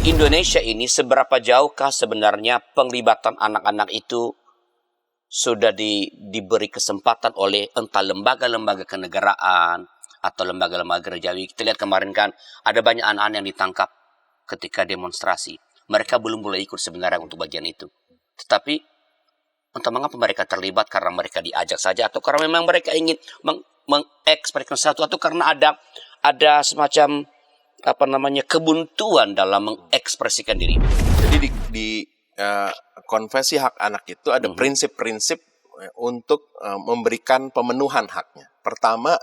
Indonesia ini seberapa jauhkah sebenarnya penglibatan anak-anak itu sudah diberi kesempatan oleh entah lembaga-lembaga kenegaraan atau lembaga-lembaga gerejawi. Kita lihat kemarin kan ada banyak anak-anak yang ditangkap ketika demonstrasi. Mereka belum boleh ikut sebenarnya untuk bagian itu. Tetapi entah mengapa mereka terlibat, karena mereka diajak saja atau karena memang mereka ingin mengekspresikan sesuatu, atau karena ada semacam kebuntuan dalam mengekspresikan diri. Jadi di konvensi hak anak itu ada prinsip-prinsip untuk memberikan pemenuhan haknya. Pertama,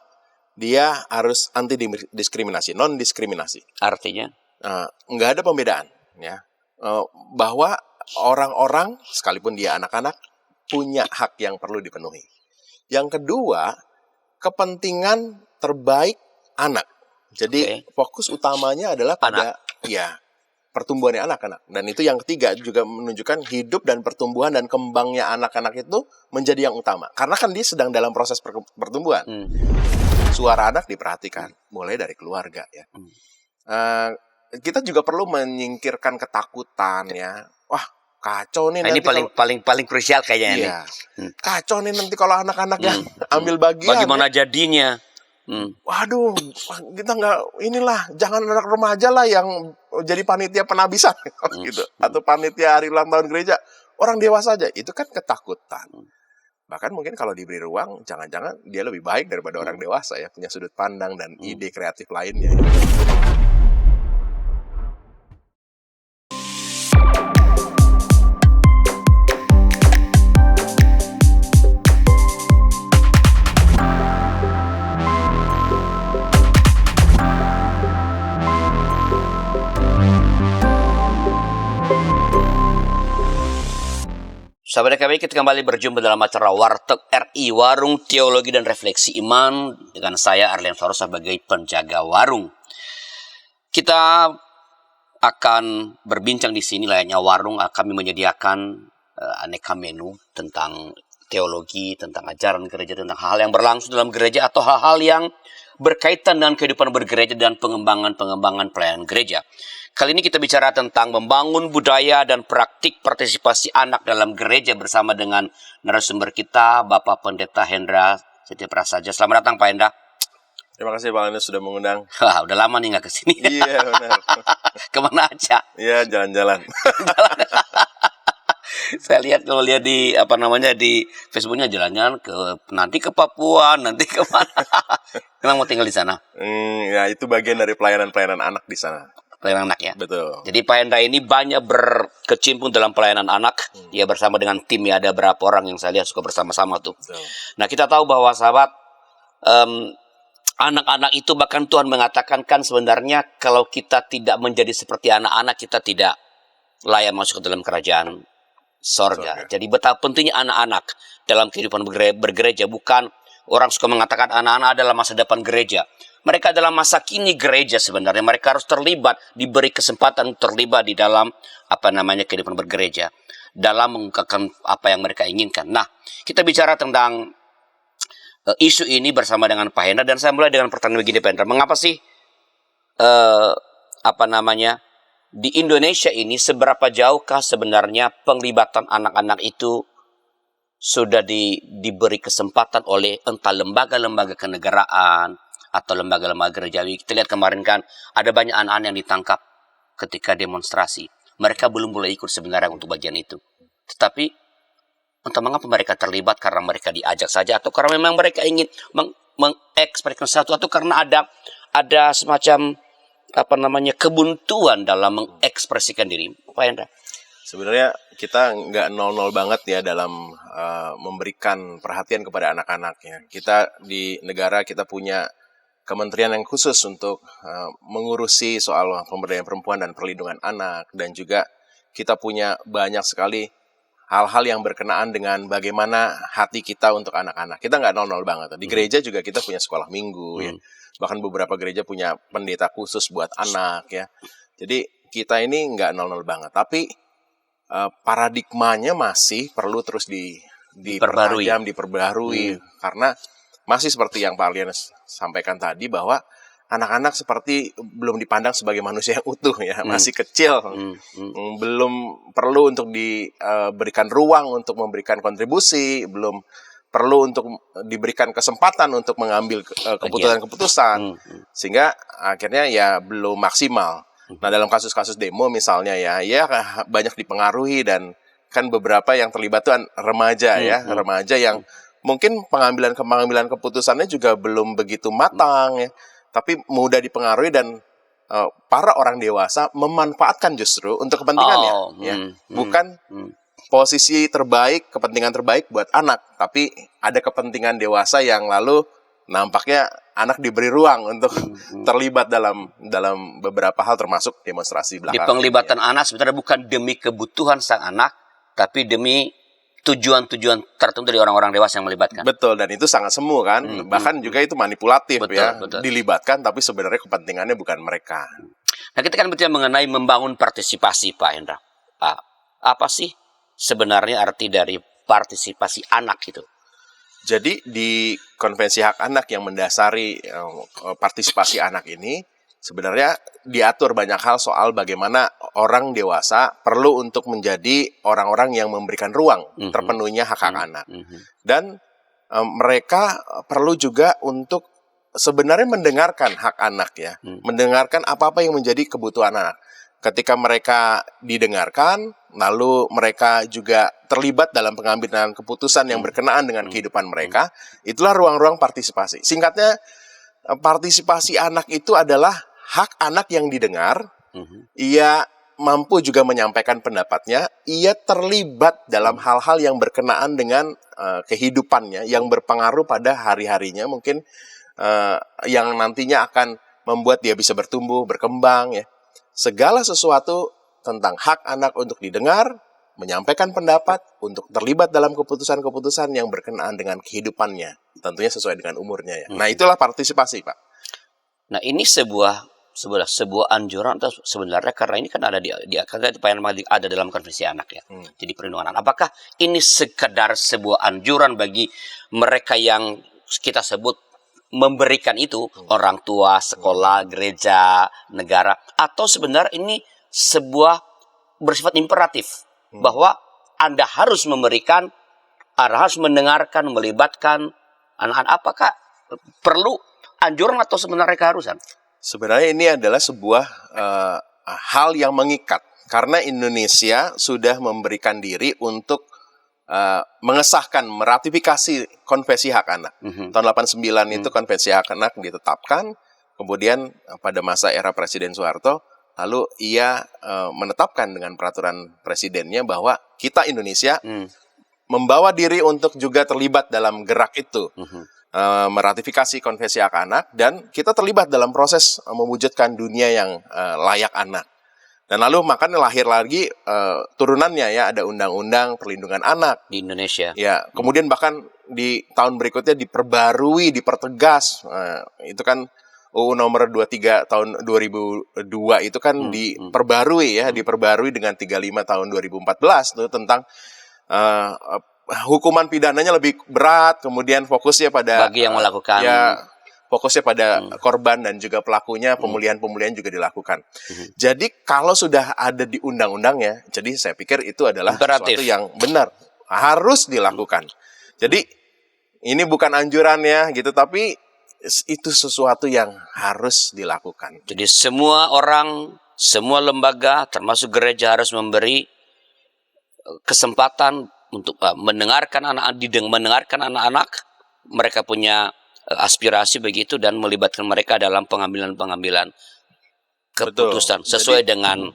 dia harus anti diskriminasi, non diskriminasi. Artinya nggak ada pembedaan, ya, bahwa orang-orang sekalipun dia anak-anak punya hak yang perlu dipenuhi. Yang kedua, kepentingan terbaik anak. Jadi fokus utamanya adalah pada pertumbuhannya anak-anak. Dan itu yang ketiga juga menunjukkan hidup dan pertumbuhan dan kembangnya anak-anak itu menjadi yang utama. Karena kan dia sedang dalam proses pertumbuhan. Suara anak diperhatikan, mulai dari keluarga, ya. Kita juga perlu menyingkirkan ketakutan, ya. Wah, kacau nih. Ini paling krusial kayaknya. Iya. Kacau nih nanti kalau anak-anaknya ambil bagian. Bagaimana jadinya? Waduh, kita jangan anak remaja lah yang jadi panitia penabisan gitu, atau panitia hari ulang tahun gereja. Orang dewasa aja, itu kan ketakutan. Bahkan mungkin kalau diberi ruang, jangan-jangan dia lebih baik daripada orang dewasa, ya, punya sudut pandang dan ide kreatif lainnya. Sahabat KBI, kita kembali berjumpa dalam acara Warteg RI, Warung Teologi dan Refleksi Iman, dengan saya Arlen Flores sebagai penjaga warung. Kita akan berbincang di sini layaknya warung. Kami menyediakan aneka menu tentang teologi, tentang ajaran gereja, tentang hal-hal yang berlangsung dalam gereja atau hal-hal yang berkaitan dengan kehidupan bergereja dan pengembangan pelayanan gereja. Kali ini kita bicara tentang membangun budaya dan praktik partisipasi anak dalam gereja bersama dengan narasumber kita, Bapak Pendeta Hendra Setia Prasaja. Selamat datang, Pak Hendra. Terima kasih, Pak Hendra, sudah mengundang. Wah, udah lama nih nggak kesini. Iya, benar. Kemana aja? Iya, jalan-jalan. Saya lihat di Facebooknya jalan-jalan nanti ke Papua, nanti ke mana? Memang mau tinggal di sana? Ya, itu bagian dari pelayanan anak di sana. Pelayanan anak, ya. Betul. Jadi Pak Hendra ini banyak berkecimpung dalam pelayanan anak. Dia bersama dengan tim, ya, ada berapa orang yang saya lihat suka bersama-sama tuh. Betul. Nah, kita tahu bahwa sahabat, anak-anak itu bahkan Tuhan mengatakan kan sebenarnya kalau kita tidak menjadi seperti anak-anak, kita tidak layak masuk ke dalam kerajaan sorga. Jadi betapa pentingnya anak-anak dalam kehidupan bergereja. Bukan orang suka mengatakan anak-anak adalah masa depan gereja. Mereka adalah masa kini gereja sebenarnya. Mereka harus terlibat, diberi kesempatan terlibat di dalam kehidupan bergereja, dalam mengungkapkan apa yang mereka inginkan. Nah, kita bicara tentang isu ini bersama dengan Pak Hendra, dan saya mulai dengan pertanyaan begini, Pak Hendra. Mengapa sih di Indonesia ini seberapa jauhkah sebenarnya penglibatan anak-anak itu sudah diberi kesempatan oleh entah lembaga-lembaga kenegaraan atau lembaga-lembaga gerejawi. Kita lihat kemarin kan ada banyak anak-anak yang ditangkap ketika demonstrasi. Mereka belum boleh ikut sebenarnya untuk bagian itu. Tetapi entah mengapa mereka terlibat, karena mereka diajak saja atau karena memang mereka ingin mengekspresikan sesuatu, atau karena ada semacam kebuntuan dalam mengekspresikan diri. Pak Hendra. Sebenarnya kita nggak 0-0 banget, ya, dalam memberikan perhatian kepada anak-anaknya. Kita di negara kita punya kementerian yang khusus untuk mengurusi soal pemberdayaan perempuan dan perlindungan anak, dan juga kita punya banyak sekali hal-hal yang berkenaan dengan bagaimana hati kita untuk anak-anak. Kita nggak 0-0 banget. Di gereja juga kita punya sekolah minggu, ya. Bahkan beberapa gereja punya pendeta khusus buat anak, ya. Jadi kita ini nggak 0-0 banget. Tapi paradigmanya masih perlu terus diperbarui. Karena masih seperti yang Pak Alian sampaikan tadi, bahwa anak-anak seperti belum dipandang sebagai manusia yang utuh ya, masih kecil, belum perlu untuk diberikan ruang untuk memberikan kontribusi, belum perlu untuk diberikan kesempatan untuk mengambil keputusan-keputusan, sehingga akhirnya ya belum maksimal. Nah, dalam kasus-kasus demo misalnya ya banyak dipengaruhi, dan kan beberapa yang terlibat tuh remaja remaja yang mungkin pengambilan keputusannya juga belum begitu matang ya, tapi mudah dipengaruhi, dan para orang dewasa memanfaatkan justru untuk kepentingannya bukan posisi terbaik, kepentingan terbaik buat anak, tapi ada kepentingan dewasa yang lalu nampaknya anak diberi ruang untuk terlibat dalam beberapa hal, termasuk demonstrasi belakangan. Di penglibatan anak sebenarnya bukan demi kebutuhan sang anak, tapi demi tujuan-tujuan tertentu dari orang-orang dewasa yang melibatkan. Betul, dan itu sangat semu kan, bahkan juga itu manipulatif betul. Dilibatkan, tapi sebenarnya kepentingannya bukan mereka. Nah, kita kan berbicara mengenai membangun partisipasi, Pak Hendra. Apa sih sebenarnya arti dari partisipasi anak itu? Jadi di Konvensi Hak Anak yang mendasari partisipasi anak ini, sebenarnya diatur banyak hal soal bagaimana orang dewasa perlu untuk menjadi orang-orang yang memberikan ruang terpenuhnya hak-hak anak. Dan mereka perlu juga untuk sebenarnya mendengarkan hak anak ya, mendengarkan apa-apa yang menjadi kebutuhan anak. Ketika mereka didengarkan, lalu mereka juga terlibat dalam pengambilan keputusan yang berkenaan dengan kehidupan mereka, itulah ruang-ruang partisipasi. Singkatnya, partisipasi anak itu adalah hak anak yang didengar, ia mampu juga menyampaikan pendapatnya, ia terlibat dalam hal-hal yang berkenaan dengan kehidupannya, yang berpengaruh pada hari-harinya, mungkin yang nantinya akan membuat dia bisa bertumbuh, berkembang ya. Segala sesuatu tentang hak anak untuk didengar, menyampaikan pendapat, untuk terlibat dalam keputusan-keputusan yang berkenaan dengan kehidupannya, tentunya sesuai dengan umurnya ya. Nah, itulah partisipasi, Pak. Nah, ini sebuah anjuran, atau sebenarnya karena ini kan ada ada dalam konvensi anak ya. Jadi perlindungan anak. Apakah ini sekedar sebuah anjuran bagi mereka yang kita sebut memberikan itu, orang tua, sekolah, gereja, negara, atau sebenarnya ini sebuah bersifat imperatif bahwa Anda harus memberikan, Anda harus mendengarkan, melibatkan anak-anak? Apakah perlu anjuran atau sebenarnya keharusan? Sebenarnya ini adalah sebuah hal yang mengikat, karena Indonesia sudah memberikan diri untuk mengesahkan, meratifikasi Konvensi Hak Anak. Tahun 89 itu Konvensi Hak Anak ditetapkan, kemudian pada masa era Presiden Soeharto, lalu ia menetapkan dengan peraturan presidennya bahwa kita Indonesia membawa diri untuk juga terlibat dalam gerak itu, meratifikasi Konvensi Hak Anak, dan kita terlibat dalam proses mewujudkan dunia yang layak anak. Dan lalu makanya lahir lagi turunannya ya, ada Undang-Undang Perlindungan Anak di Indonesia. Ya, kemudian bahkan di tahun berikutnya diperbarui, dipertegas. Itu kan UU nomor 23 tahun 2002 itu kan diperbarui ya, diperbarui dengan 35 tahun 2014 tuh, tentang hukuman pidananya lebih berat, kemudian fokusnya pada bagi yang melakukan fokusnya pada korban dan juga pelakunya, pemulihan-pemulihan juga dilakukan. Jadi kalau sudah ada di undang-undangnya, jadi saya pikir itu adalah sesuatu yang benar, harus dilakukan. Jadi ini bukan anjurannya gitu, tapi itu sesuatu yang harus dilakukan. Jadi semua orang, semua lembaga, termasuk gereja, harus memberi kesempatan untuk mendengarkan anak-anak. Mereka punya aspirasi begitu, dan melibatkan mereka dalam pengambilan keputusan sesuai dengan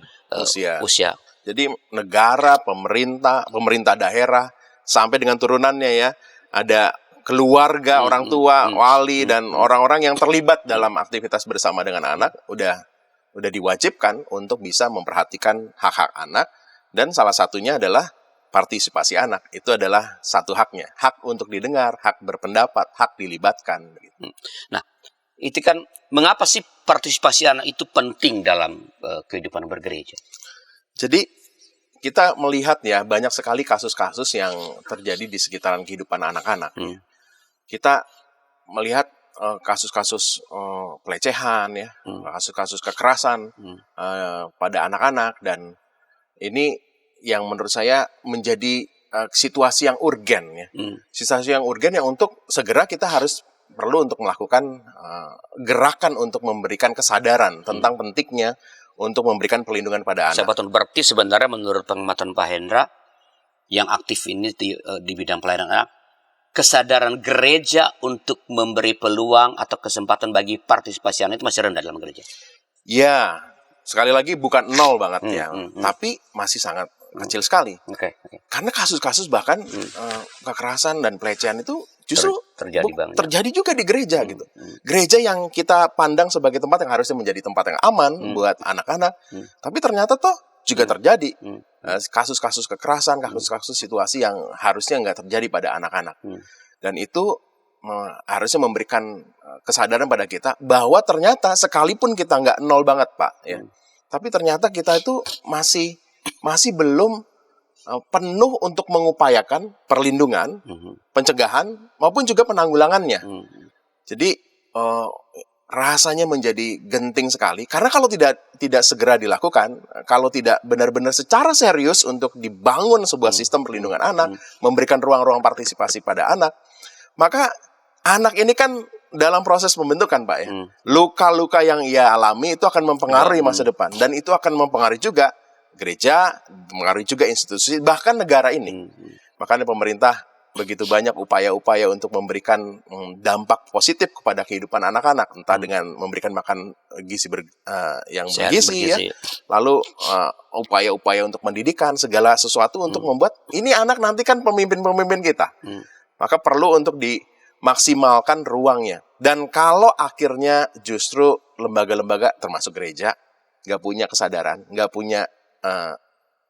usia. Jadi negara, pemerintah daerah, sampai dengan turunannya ya, ada keluarga, orang tua, wali, dan orang-orang yang terlibat dalam aktivitas bersama dengan anak, udah diwajibkan untuk bisa memperhatikan hak-hak anak, dan salah satunya adalah partisipasi anak. Itu adalah satu haknya, hak untuk didengar, hak berpendapat, hak dilibatkan. Nah, itu kan mengapa sih partisipasi anak itu penting dalam kehidupan bergereja? Jadi kita melihat ya, banyak sekali kasus-kasus yang terjadi di sekitaran kehidupan anak-anak. Kita melihat kasus-kasus pelecehan ya, kasus-kasus kekerasan pada anak-anak, dan ini yang menurut saya menjadi situasi yang urgen ya. Situasi yang urgen yang untuk segera kita harus perlu untuk melakukan gerakan untuk memberikan kesadaran tentang pentingnya untuk memberikan perlindungan pada anak. Saya potong, berarti sebenarnya menurut pengamatan Pak Hendra yang aktif ini di bidang pelayanan anak, kesadaran gereja untuk memberi peluang atau kesempatan bagi partisipasi anak itu masih rendah dalam gereja. Ya, sekali lagi bukan nol banget ya, tapi masih sangat kecil sekali. Karena kasus-kasus bahkan kekerasan dan pelecehan itu justru terjadi juga di gereja gitu. Gereja yang kita pandang sebagai tempat yang harusnya menjadi tempat yang aman buat anak-anak, tapi ternyata toh juga terjadi kasus-kasus kekerasan, kasus-kasus situasi yang harusnya nggak terjadi pada anak-anak. Dan itu harusnya memberikan kesadaran pada kita bahwa ternyata sekalipun kita nggak nol banget Pak, ya, tapi ternyata kita itu masih belum penuh untuk mengupayakan perlindungan, pencegahan maupun juga penanggulangannya. Jadi rasanya menjadi genting sekali, karena kalau tidak segera dilakukan, kalau tidak benar-benar secara serius untuk dibangun sebuah sistem perlindungan anak, memberikan ruang-ruang partisipasi pada anak, maka anak ini kan dalam proses pembentukan Pak ya, luka-luka yang ia alami itu akan mempengaruhi masa depan, dan itu akan mempengaruhi juga gereja, mempengaruhi juga institusi, bahkan negara ini. Makanya pemerintah begitu banyak upaya-upaya untuk memberikan dampak positif kepada kehidupan anak-anak, entah dengan memberikan makan gizi yang bergizi ya, lalu upaya-upaya untuk mendidikan, segala sesuatu untuk membuat ini anak nanti kan pemimpin-pemimpin kita. Maka perlu untuk dimaksimalkan ruangnya. Dan kalau akhirnya justru lembaga-lembaga termasuk gereja nggak punya kesadaran, nggak punya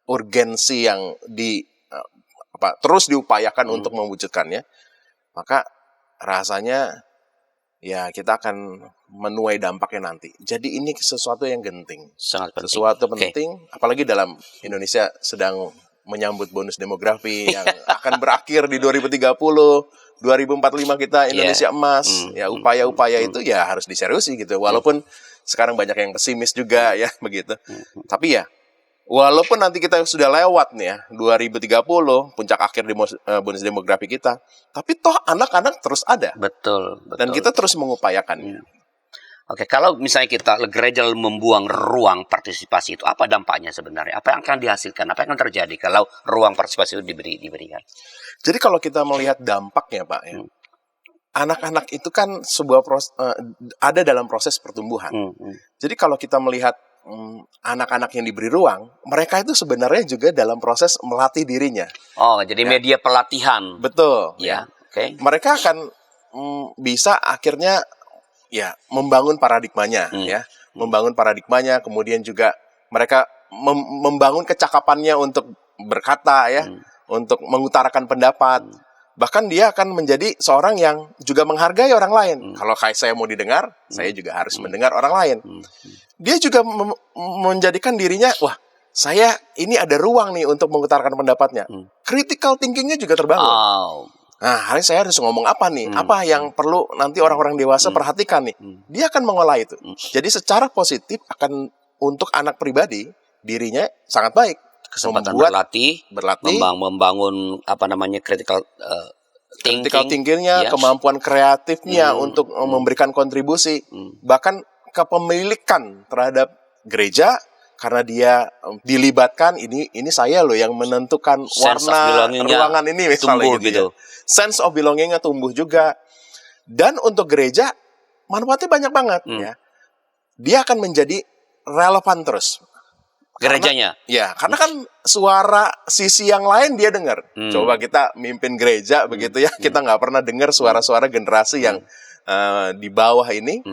urgensi yang terus diupayakan untuk mewujudkannya, maka rasanya ya kita akan menuai dampaknya nanti. Jadi ini sesuatu yang genting, sangat penting. Sesuatu penting, apalagi dalam Indonesia sedang menyambut bonus demografi yang akan berakhir di 2030, 2045 kita Indonesia emas. Ya upaya-upaya itu ya harus diseriusi gitu. Walaupun sekarang banyak yang pesimis juga ya begitu. Tapi ya walaupun nanti kita sudah lewat nih ya 2030 puncak akhir bonus demografi kita, tapi toh anak-anak terus ada. Betul. Dan kita terus mengupayakannya. Oke, kalau misalnya gereja membuang ruang partisipasi itu, apa dampaknya sebenarnya? Apa yang akan dihasilkan? Apa yang akan terjadi kalau ruang partisipasi itu diberikan? Jadi kalau kita melihat dampaknya Pak ya, anak-anak itu kan ada dalam proses pertumbuhan. Jadi kalau kita melihat anak-anak yang diberi ruang, mereka itu sebenarnya juga dalam proses melatih dirinya. Oh, jadi media pelatihan. Betul. Ya, oke. Mereka akan bisa akhirnya ya membangun paradigmanya, ya, membangun paradigmanya, kemudian juga mereka membangun kecakapannya untuk berkata, ya, untuk mengutarakan pendapat. Bahkan dia akan menjadi seorang yang juga menghargai orang lain. Kalau saya mau didengar, saya juga harus mendengar orang lain. Dia juga menjadikan dirinya, wah, saya ini ada ruang nih untuk mengutarakan pendapatnya. Critical thinking-nya juga terbangun. Nah, hari saya harus ngomong apa nih? Apa yang perlu nanti orang-orang dewasa perhatikan nih? Dia akan mengolah itu. Jadi secara positif akan untuk anak pribadi, dirinya sangat baik. Kesempatan berlatih, membangun critical thinking-nya, yes, kemampuan kreatifnya untuk memberikan kontribusi, bahkan kepemilikan terhadap gereja, karena dia dilibatkan, ini saya loh yang menentukan warna ruangan ini misalnya gitu. Sense of belonging-nya tumbuh juga. Dan untuk gereja manfaatnya banyak banget ya. Dia akan menjadi relevan terus. Gerejanya. Karena kan suara sisi yang lain dia dengar. Coba kita mimpin gereja begitu ya, kita nggak pernah dengar suara-suara generasi yang di bawah ini.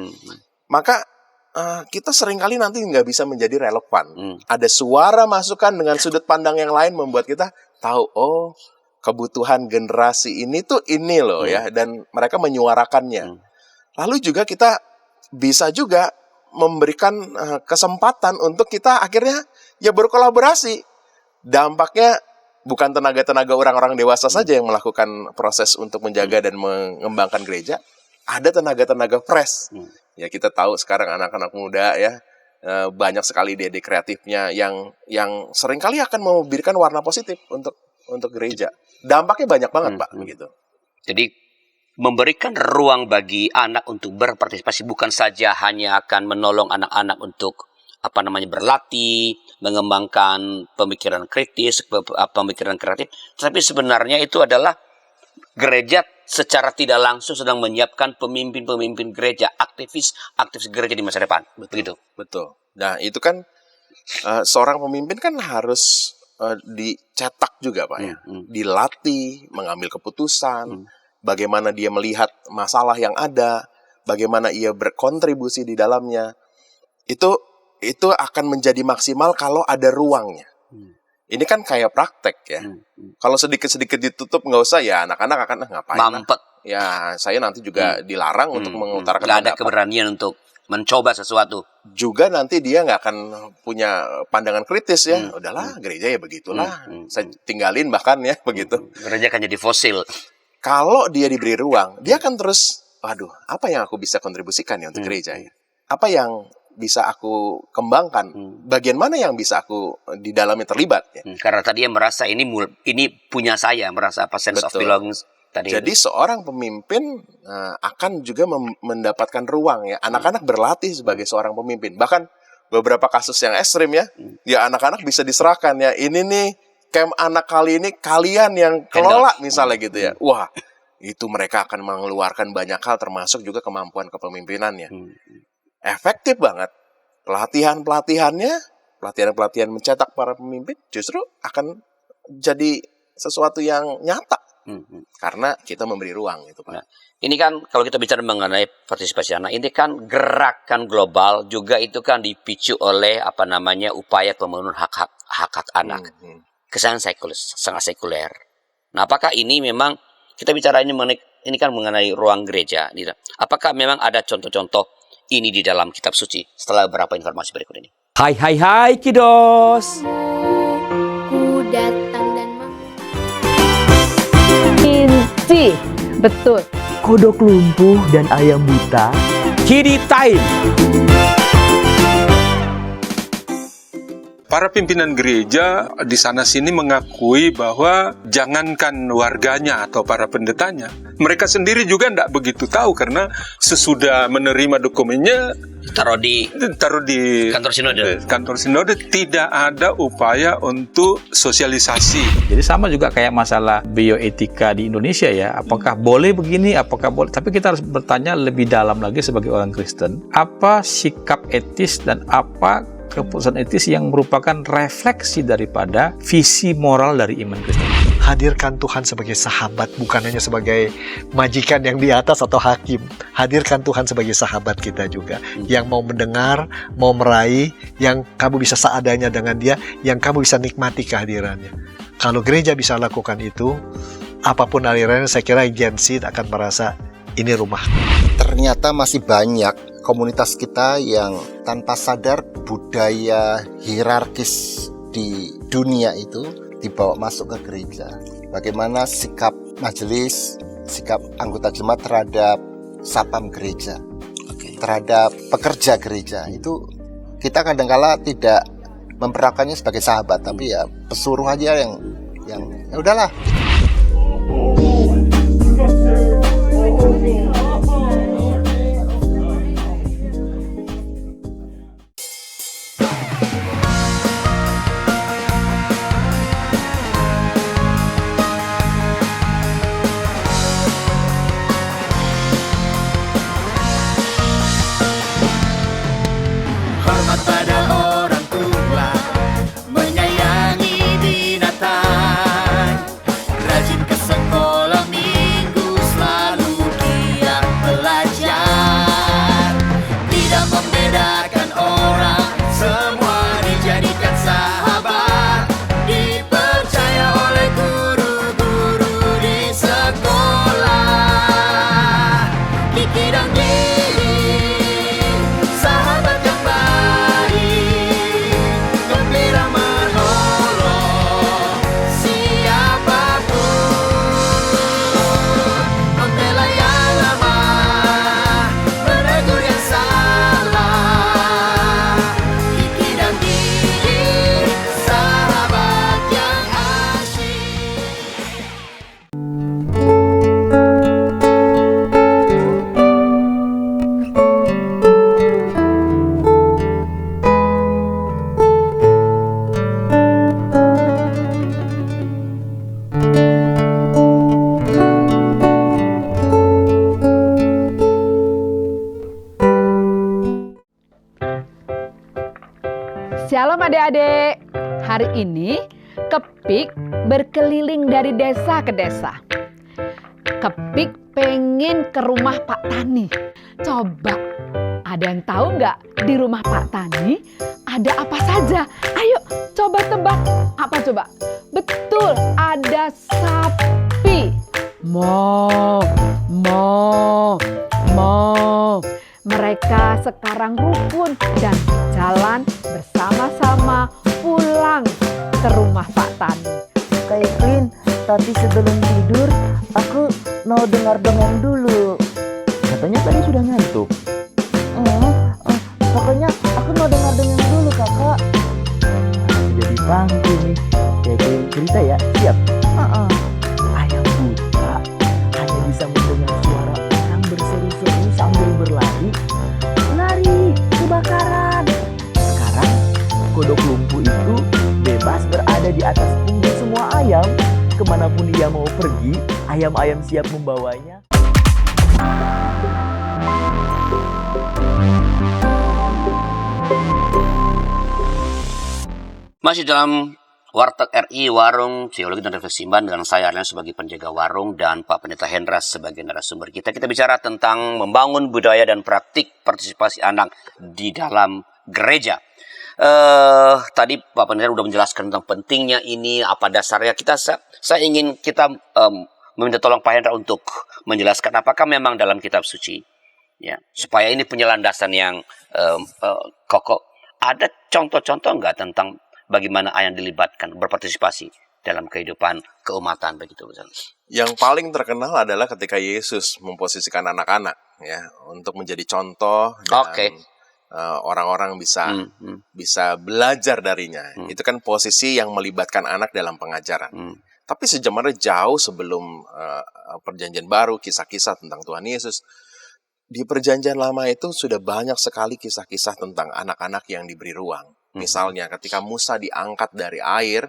Maka kita seringkali nanti nggak bisa menjadi relevan. Ada suara masukan dengan sudut pandang yang lain membuat kita tahu, oh, kebutuhan generasi ini tuh ini loh ya, dan mereka menyuarakannya. Lalu juga kita bisa juga memberikan kesempatan untuk kita akhirnya ya berkolaborasi. Dampaknya bukan tenaga-tenaga orang-orang dewasa saja yang melakukan proses untuk menjaga dan mengembangkan gereja, ada tenaga-tenaga fresh. Ya kita tahu sekarang anak-anak muda ya, banyak sekali ide-ide kreatifnya yang seringkali akan memberikan warna positif untuk gereja. Dampaknya banyak banget, Pak, begitu. Jadi memberikan ruang bagi anak untuk berpartisipasi, bukan saja hanya akan menolong anak-anak untuk berlatih, mengembangkan pemikiran kritis, pemikiran kreatif, tapi sebenarnya itu adalah gereja secara tidak langsung sedang menyiapkan pemimpin-pemimpin gereja, aktivis gereja di masa depan. Begitu. Betul. Nah, itu kan seorang pemimpin kan harus dicetak juga, Pak, ya. Dilatih, mengambil keputusan, bagaimana dia melihat masalah yang ada, bagaimana ia berkontribusi di dalamnya. Itu akan menjadi maksimal kalau ada ruangnya. Ini kan kayak praktek ya. Kalau sedikit-sedikit ditutup nggak usah ya, anak-anak akan ngapain mampet. Ya, saya nanti juga dilarang untuk mengutarakan nggak ada pendapat. keberanian untuk mencoba sesuatu. Juga nanti dia nggak akan punya pandangan kritis ya. Udahlah, gereja ya begitulah. Saya tinggalin bahkan ya begitu. Gereja akan jadi fosil. Kalau dia diberi ruang, dia akan terus, waduh, apa yang aku bisa kontribusikan ya untuk gereja ya? Apa yang bisa aku kembangkan? Bagian mana yang bisa aku di dalamnya terlibat ya? Karena tadi yang merasa ini punya saya, merasa sense of belonging tadi. Jadi seorang pemimpin akan juga mendapatkan ruang ya. Anak-anak berlatih sebagai seorang pemimpin. Bahkan beberapa kasus yang ekstrim ya, ya anak-anak bisa diserahkan ya. Ini nih camp anak kali ini kalian yang kelola misalnya gitu ya. Wah, itu mereka akan mengeluarkan banyak hal termasuk juga kemampuan kepemimpinannya. Efektif banget. Pelatihan-pelatihan mencetak para pemimpin justru akan jadi sesuatu yang nyata. Karena kita memberi ruang itu, Pak. Nah, ini kan kalau kita bicara mengenai partisipasi anak, ini kan gerakan global juga itu kan dipicu oleh upaya pemenuhan hak anak. Kesan sangat sekuler. Nah, apakah ini memang kita bicara ini kan mengenai ruang gereja? Apakah memang ada contoh-contoh ini di dalam kitab suci? Setelah beberapa informasi berikut ini. Hai kiddos. Ku datang dan Inci, betul. Kodok lumpuh dan ayam buta. Kiddy time. Para pimpinan gereja di sana-sini mengakui bahwa jangankan warganya atau para pendetanya, mereka sendiri juga tidak begitu tahu karena sesudah menerima dokumennya Taruh di kantor sinode tidak ada upaya untuk sosialisasi. Jadi sama juga kayak masalah bioetika di Indonesia ya, apakah boleh begini, apakah boleh, tapi kita harus bertanya lebih dalam lagi sebagai orang Kristen, apa sikap etis dan apa keputusan etis yang merupakan refleksi daripada visi moral dari iman Kristen. Hadirkan Tuhan sebagai sahabat, bukan hanya sebagai majikan yang di atas atau hakim. Hadirkan Tuhan sebagai sahabat kita juga, yang mau mendengar, mau meraih, yang kamu bisa seadanya dengan dia, yang kamu bisa nikmati kehadirannya. Kalau gereja bisa lakukan itu, apapun alirannya, saya kira Gen Z akan merasa ini rumah. Ternyata masih banyak komunitas kita yang tanpa sadar budaya hierarkis di dunia itu dibawa masuk ke gereja. Bagaimana sikap majelis, sikap anggota jemaat terhadap satpam gereja, terhadap pekerja gereja, itu kita kadang-kala tidak memperlakukannya sebagai sahabat, tapi ya pesuruh aja yang ya udahlah. Hormat pada orang tua, menyayangi binatang, adik-adik. Hari ini Kepik berkeliling dari desa ke desa. Kepik pengen ke rumah Pak Tani. Coba, ada yang tahu nggak di rumah Pak Tani ada apa saja? Ayo, coba tebak. Apa coba? Betul, ada sapi. Mo. Mereka sekarang rukun dan jalan bersama-sama pulang ke rumah Pak Tani. Kak Evelyn, tapi sebelum tidur aku mau dengar dongeng dulu. Katanya tadi sudah ngantuk. Pokoknya aku mau dengar dongeng dulu, Kakak. Jadi pangku nih. Kayak cerita ya, siap? Ayam buta hanya bisa mendengar suara orang berseru-seru sambil berlari. Lari, kebakaran. Sekarang kodok lumpuh itu bebas berada di atas punggung semua ayam. Kemanapun dia mau pergi, ayam-ayam siap membawanya. Masih dalam Warteg RI, Warung Teologi dan Refleksi Iman, dengan saya Arlen sebagai penjaga warung dan Pak Pendeta Hendra sebagai narasumber kita. Kita bicara tentang membangun budaya dan praktik partisipasi anak di dalam gereja. Tadi Pak Pendeta sudah menjelaskan tentang pentingnya ini, apa dasarnya. Saya ingin kita meminta tolong Pak Hendra untuk menjelaskan apakah memang dalam kitab suci, ya, supaya ini punya landasan yang kokoh. Ada contoh-contoh enggak tentang bagaimana ayam dilibatkan, berpartisipasi dalam kehidupan keumatan begitu? Yang paling terkenal adalah ketika Yesus memposisikan anak-anak ya untuk menjadi contoh dan orang-orang bisa belajar darinya. Itu kan posisi yang melibatkan anak dalam pengajaran. Tapi sebenarnya jauh sebelum Perjanjian Baru, kisah-kisah tentang Tuhan Yesus, di Perjanjian Lama itu sudah banyak sekali kisah-kisah tentang anak-anak yang diberi ruang. Misalnya ketika Musa diangkat dari air,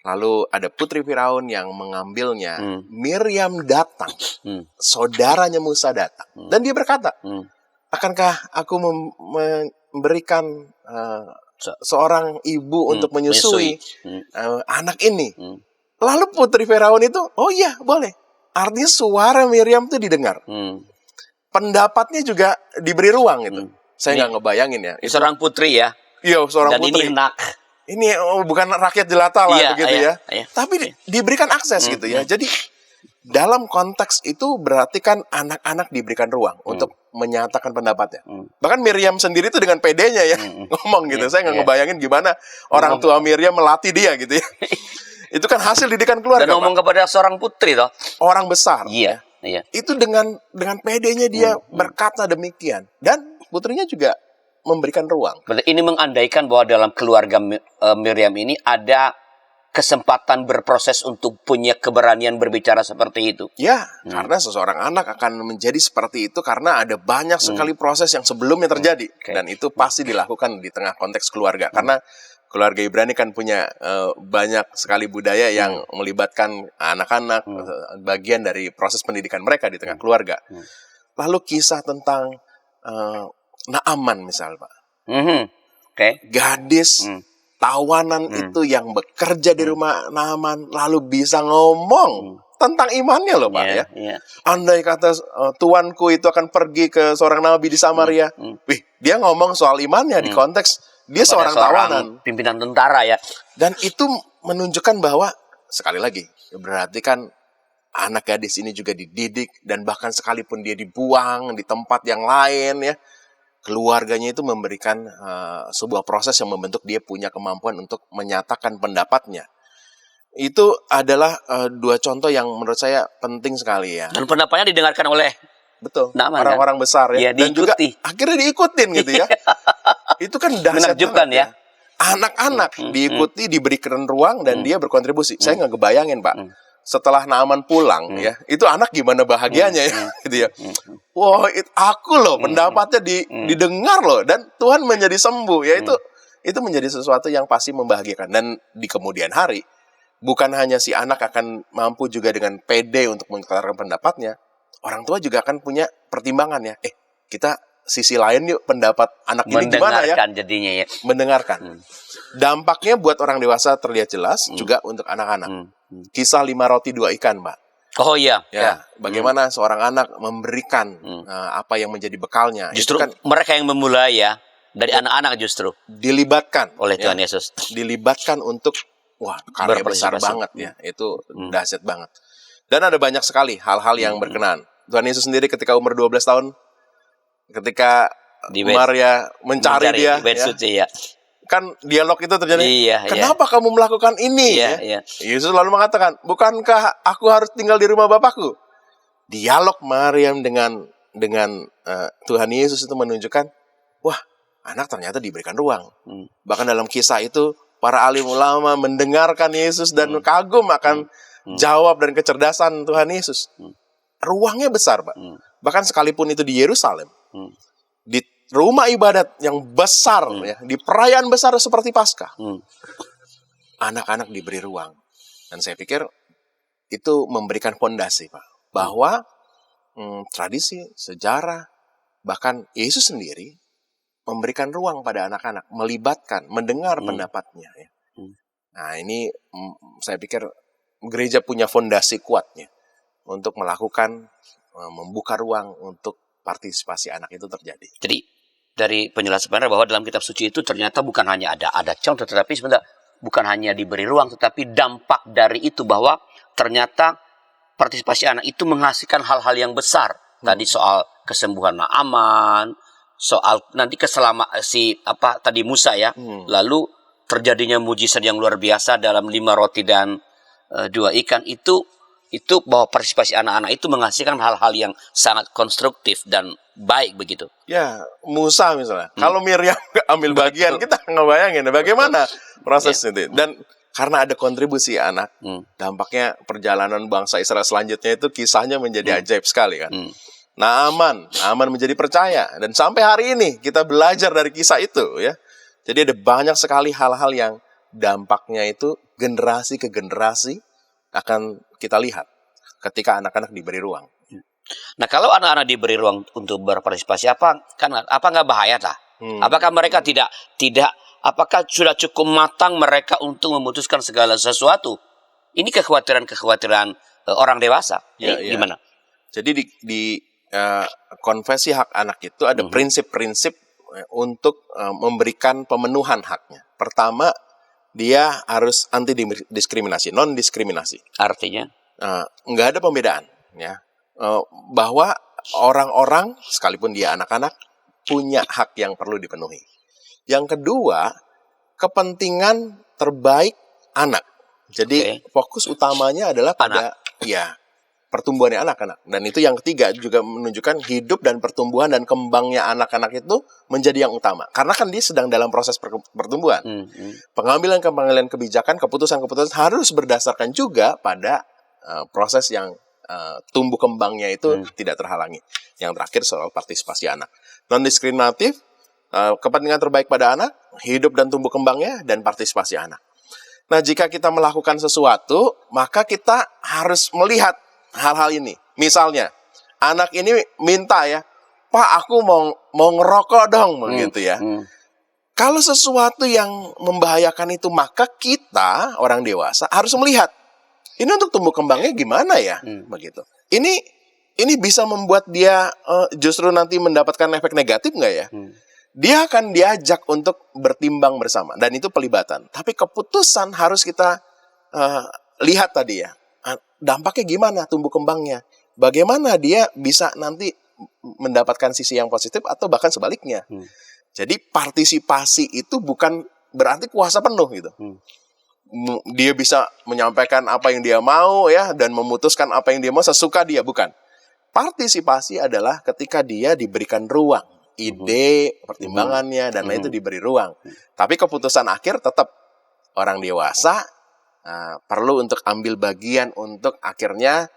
lalu ada putri Firaun yang mengambilnya. Miriam datang, saudaranya Musa datang, dan dia berkata, akankah aku memberikan seorang ibu untuk menyusui anak ini? Lalu putri Firaun itu, oh iya boleh. Artinya suara Miriam itu didengar. Pendapatnya juga diberi ruang itu. Saya nggak ngebayangin ya. Itu seorang putri ya. Iya, seorang dan putri. Ini enak. Ini bukan rakyat jelata lah begitu ya. Tapi diberikan akses gitu ya. Jadi dalam konteks itu berarti kan anak-anak diberikan ruang untuk menyatakan pendapatnya. Bahkan Miriam sendiri itu dengan pedenya ya ngomong gitu. Saya nggak ngebayangin gimana orang tua Miriam melatih dia gitu ya. Itu kan hasil didikan keluarga. Dan ngomong kepada seorang putri toh. Orang besar. Iya. Itu dengan pedenya dia berkata demikian. Dan putrinya juga memberikan ruang. Berarti ini mengandaikan bahwa dalam keluarga Miriam ini ada kesempatan berproses untuk punya keberanian berbicara seperti itu. Ya, karena seseorang anak akan menjadi seperti itu karena ada banyak sekali proses yang sebelumnya terjadi. Dan itu pasti dilakukan di tengah konteks keluarga. Karena keluarga Ibrani kan punya banyak sekali budaya yang melibatkan anak-anak, bagian dari proses pendidikan mereka di tengah keluarga. Lalu kisah tentang Naaman misal Pak. Gadis tawanan itu yang bekerja di rumah Naaman lalu bisa ngomong tentang imannya loh Pak ya. Andai kata tuanku itu akan pergi ke seorang nabi di Samaria, dia ngomong soal imannya di konteks dia seorang tawanan, pimpinan tentara ya. Dan itu menunjukkan bahwa sekali lagi berarti kan anak gadis ini juga dididik dan bahkan sekalipun dia dibuang di tempat yang lain ya, keluarganya itu memberikan sebuah proses yang membentuk dia punya kemampuan untuk menyatakan pendapatnya. Itu adalah dua contoh yang menurut saya penting sekali ya. Dan pendapatnya didengarkan oleh orang-orang besar ya. Dan juga akhirnya diikutin gitu ya. Itu kan dahsyat banget ya. Anak-anak diikuti, diberikan ruang dan dia berkontribusi. Saya nggak kebayangin Pak. Setelah Naaman pulang ya, itu anak gimana bahagianya ya, gitu ya. Wah, aku loh pendapatnya didengar loh dan Tuhan menjadi sembuh ya. Itu menjadi sesuatu yang pasti membahagiakan. Dan di kemudian hari bukan hanya si anak akan mampu juga dengan pede untuk mengutarakan pendapatnya, orang tua juga akan punya pertimbangan ya. Kita sisi lain yuk, pendapat anak ini gimana ya? Mendengarkan jadinya ya. Mendengarkan. Dampaknya buat orang dewasa terlihat jelas, juga untuk anak-anak. Kisah 5 roti 2 ikan, Pak. Oh iya. Ya, bagaimana seorang anak memberikan apa yang menjadi bekalnya. Justru Itu kan mereka yang memulai ya. Dari anak-anak justru. dilibatkan Oleh ya, Tuhan Yesus. dilibatkan untuk karya besar Berpartisipasi. banget ya. Itu dahsyat banget. Dan ada banyak sekali hal-hal yang berkenan. Tuhan Yesus sendiri ketika umur 12 tahun, ketika Di bait- Maria mencari dia, di bait ya, suci ya. kan dialog itu terjadi. Iya, Kenapa kamu melakukan ini? Iya, ya? iya. Yesus lalu mengatakan, bukankah aku harus tinggal di rumah Bapakku? Dialog Maryam dengan Tuhan Yesus itu menunjukkan, wah, anak ternyata diberikan ruang. Bahkan dalam kisah itu, para alim ulama mendengarkan Yesus dan kagum akan jawab dan kecerdasan Tuhan Yesus. Ruangnya besar, Pak. Bahkan sekalipun itu di Yerusalem, di rumah ibadat yang besar, ya, di perayaan besar seperti Paskah, anak-anak diberi ruang. Dan saya pikir itu memberikan fondasi, Pak, bahwa tradisi, sejarah, bahkan Yesus sendiri memberikan ruang pada anak-anak, melibatkan, mendengar pendapatnya. Ya. Nah, ini saya pikir gereja punya fondasi kuatnya untuk melakukan, membuka ruang untuk partisipasi anak itu terjadi. Jadi dari penjelasan bahwa dalam kitab suci itu ternyata bukan hanya ada contoh, tetapi sebenarnya bukan hanya diberi ruang, tetapi dampak dari itu bahwa ternyata partisipasi anak itu menghasilkan hal-hal yang besar. Tadi soal kesembuhan Naaman, soal nanti tadi Musa ya, lalu terjadinya mujizat yang luar biasa dalam 5 roti dan 2 ikan itu bahwa partisipasi anak-anak itu menghasilkan hal-hal yang sangat konstruktif dan baik begitu. Ya, Musa misalnya. Kalau Miriam nggak ambil bagian, kita ngebayangin bagaimana prosesnya itu. Dan karena ada kontribusi anak, dampaknya perjalanan bangsa Israel selanjutnya itu kisahnya menjadi ajaib sekali kan. Naaman menjadi percaya. Dan sampai hari ini kita belajar dari kisah itu ya. Jadi ada banyak sekali hal-hal yang dampaknya itu generasi ke generasi akan kita lihat ketika anak-anak diberi ruang. Nah, kalau anak-anak diberi ruang untuk berpartisipasi, apa nggak bahaya tak? Apakah mereka tidak apakah sudah cukup matang mereka untuk memutuskan segala sesuatu? Ini kekhawatiran orang dewasa. Gimana? Jadi di konvensi hak anak itu ada prinsip-prinsip untuk memberikan pemenuhan haknya. Pertama, dia harus anti diskriminasi, non diskriminasi. Artinya nggak ada pembedaan, ya. Bahwa orang-orang sekalipun dia anak-anak punya hak yang perlu dipenuhi. Yang kedua, kepentingan terbaik anak. Jadi fokus utamanya adalah pada pertumbuhannya anak-anak. Dan itu yang ketiga juga menunjukkan hidup dan pertumbuhan dan kembangnya anak-anak itu menjadi yang utama. Karena kan dia sedang dalam proses pertumbuhan. Pengambilan kebijakan, keputusan-keputusan harus berdasarkan juga pada proses yang tumbuh kembangnya itu tidak terhalangi. Yang terakhir soal partisipasi anak. Non-diskriminatif, kepentingan terbaik pada anak, hidup dan tumbuh kembangnya, dan partisipasi anak. Nah, jika kita melakukan sesuatu, maka kita harus melihat hal-hal ini. Misalnya, anak ini minta ya, Pak, aku mau ngerokok dong, begitu ya. Kalau sesuatu yang membahayakan itu, maka kita, orang dewasa, harus melihat. Ini untuk tumbuh kembangnya gimana ya, begitu. Ini bisa membuat dia justru nanti mendapatkan efek negatif nggak ya? Dia akan diajak untuk bertimbang bersama, dan itu pelibatan. Tapi keputusan harus kita lihat tadi ya, dampaknya gimana tumbuh kembangnya. Bagaimana dia bisa nanti mendapatkan sisi yang positif atau bahkan sebaliknya. Jadi partisipasi itu bukan berarti kuasa penuh gitu. Dia bisa menyampaikan apa yang dia mau ya, dan memutuskan apa yang dia mau sesuka dia, bukan. Partisipasi adalah ketika dia diberikan ruang, ide, pertimbangannya, dan lain itu diberi ruang. Tapi keputusan akhir tetap orang dewasa perlu untuk ambil bagian untuk akhirnya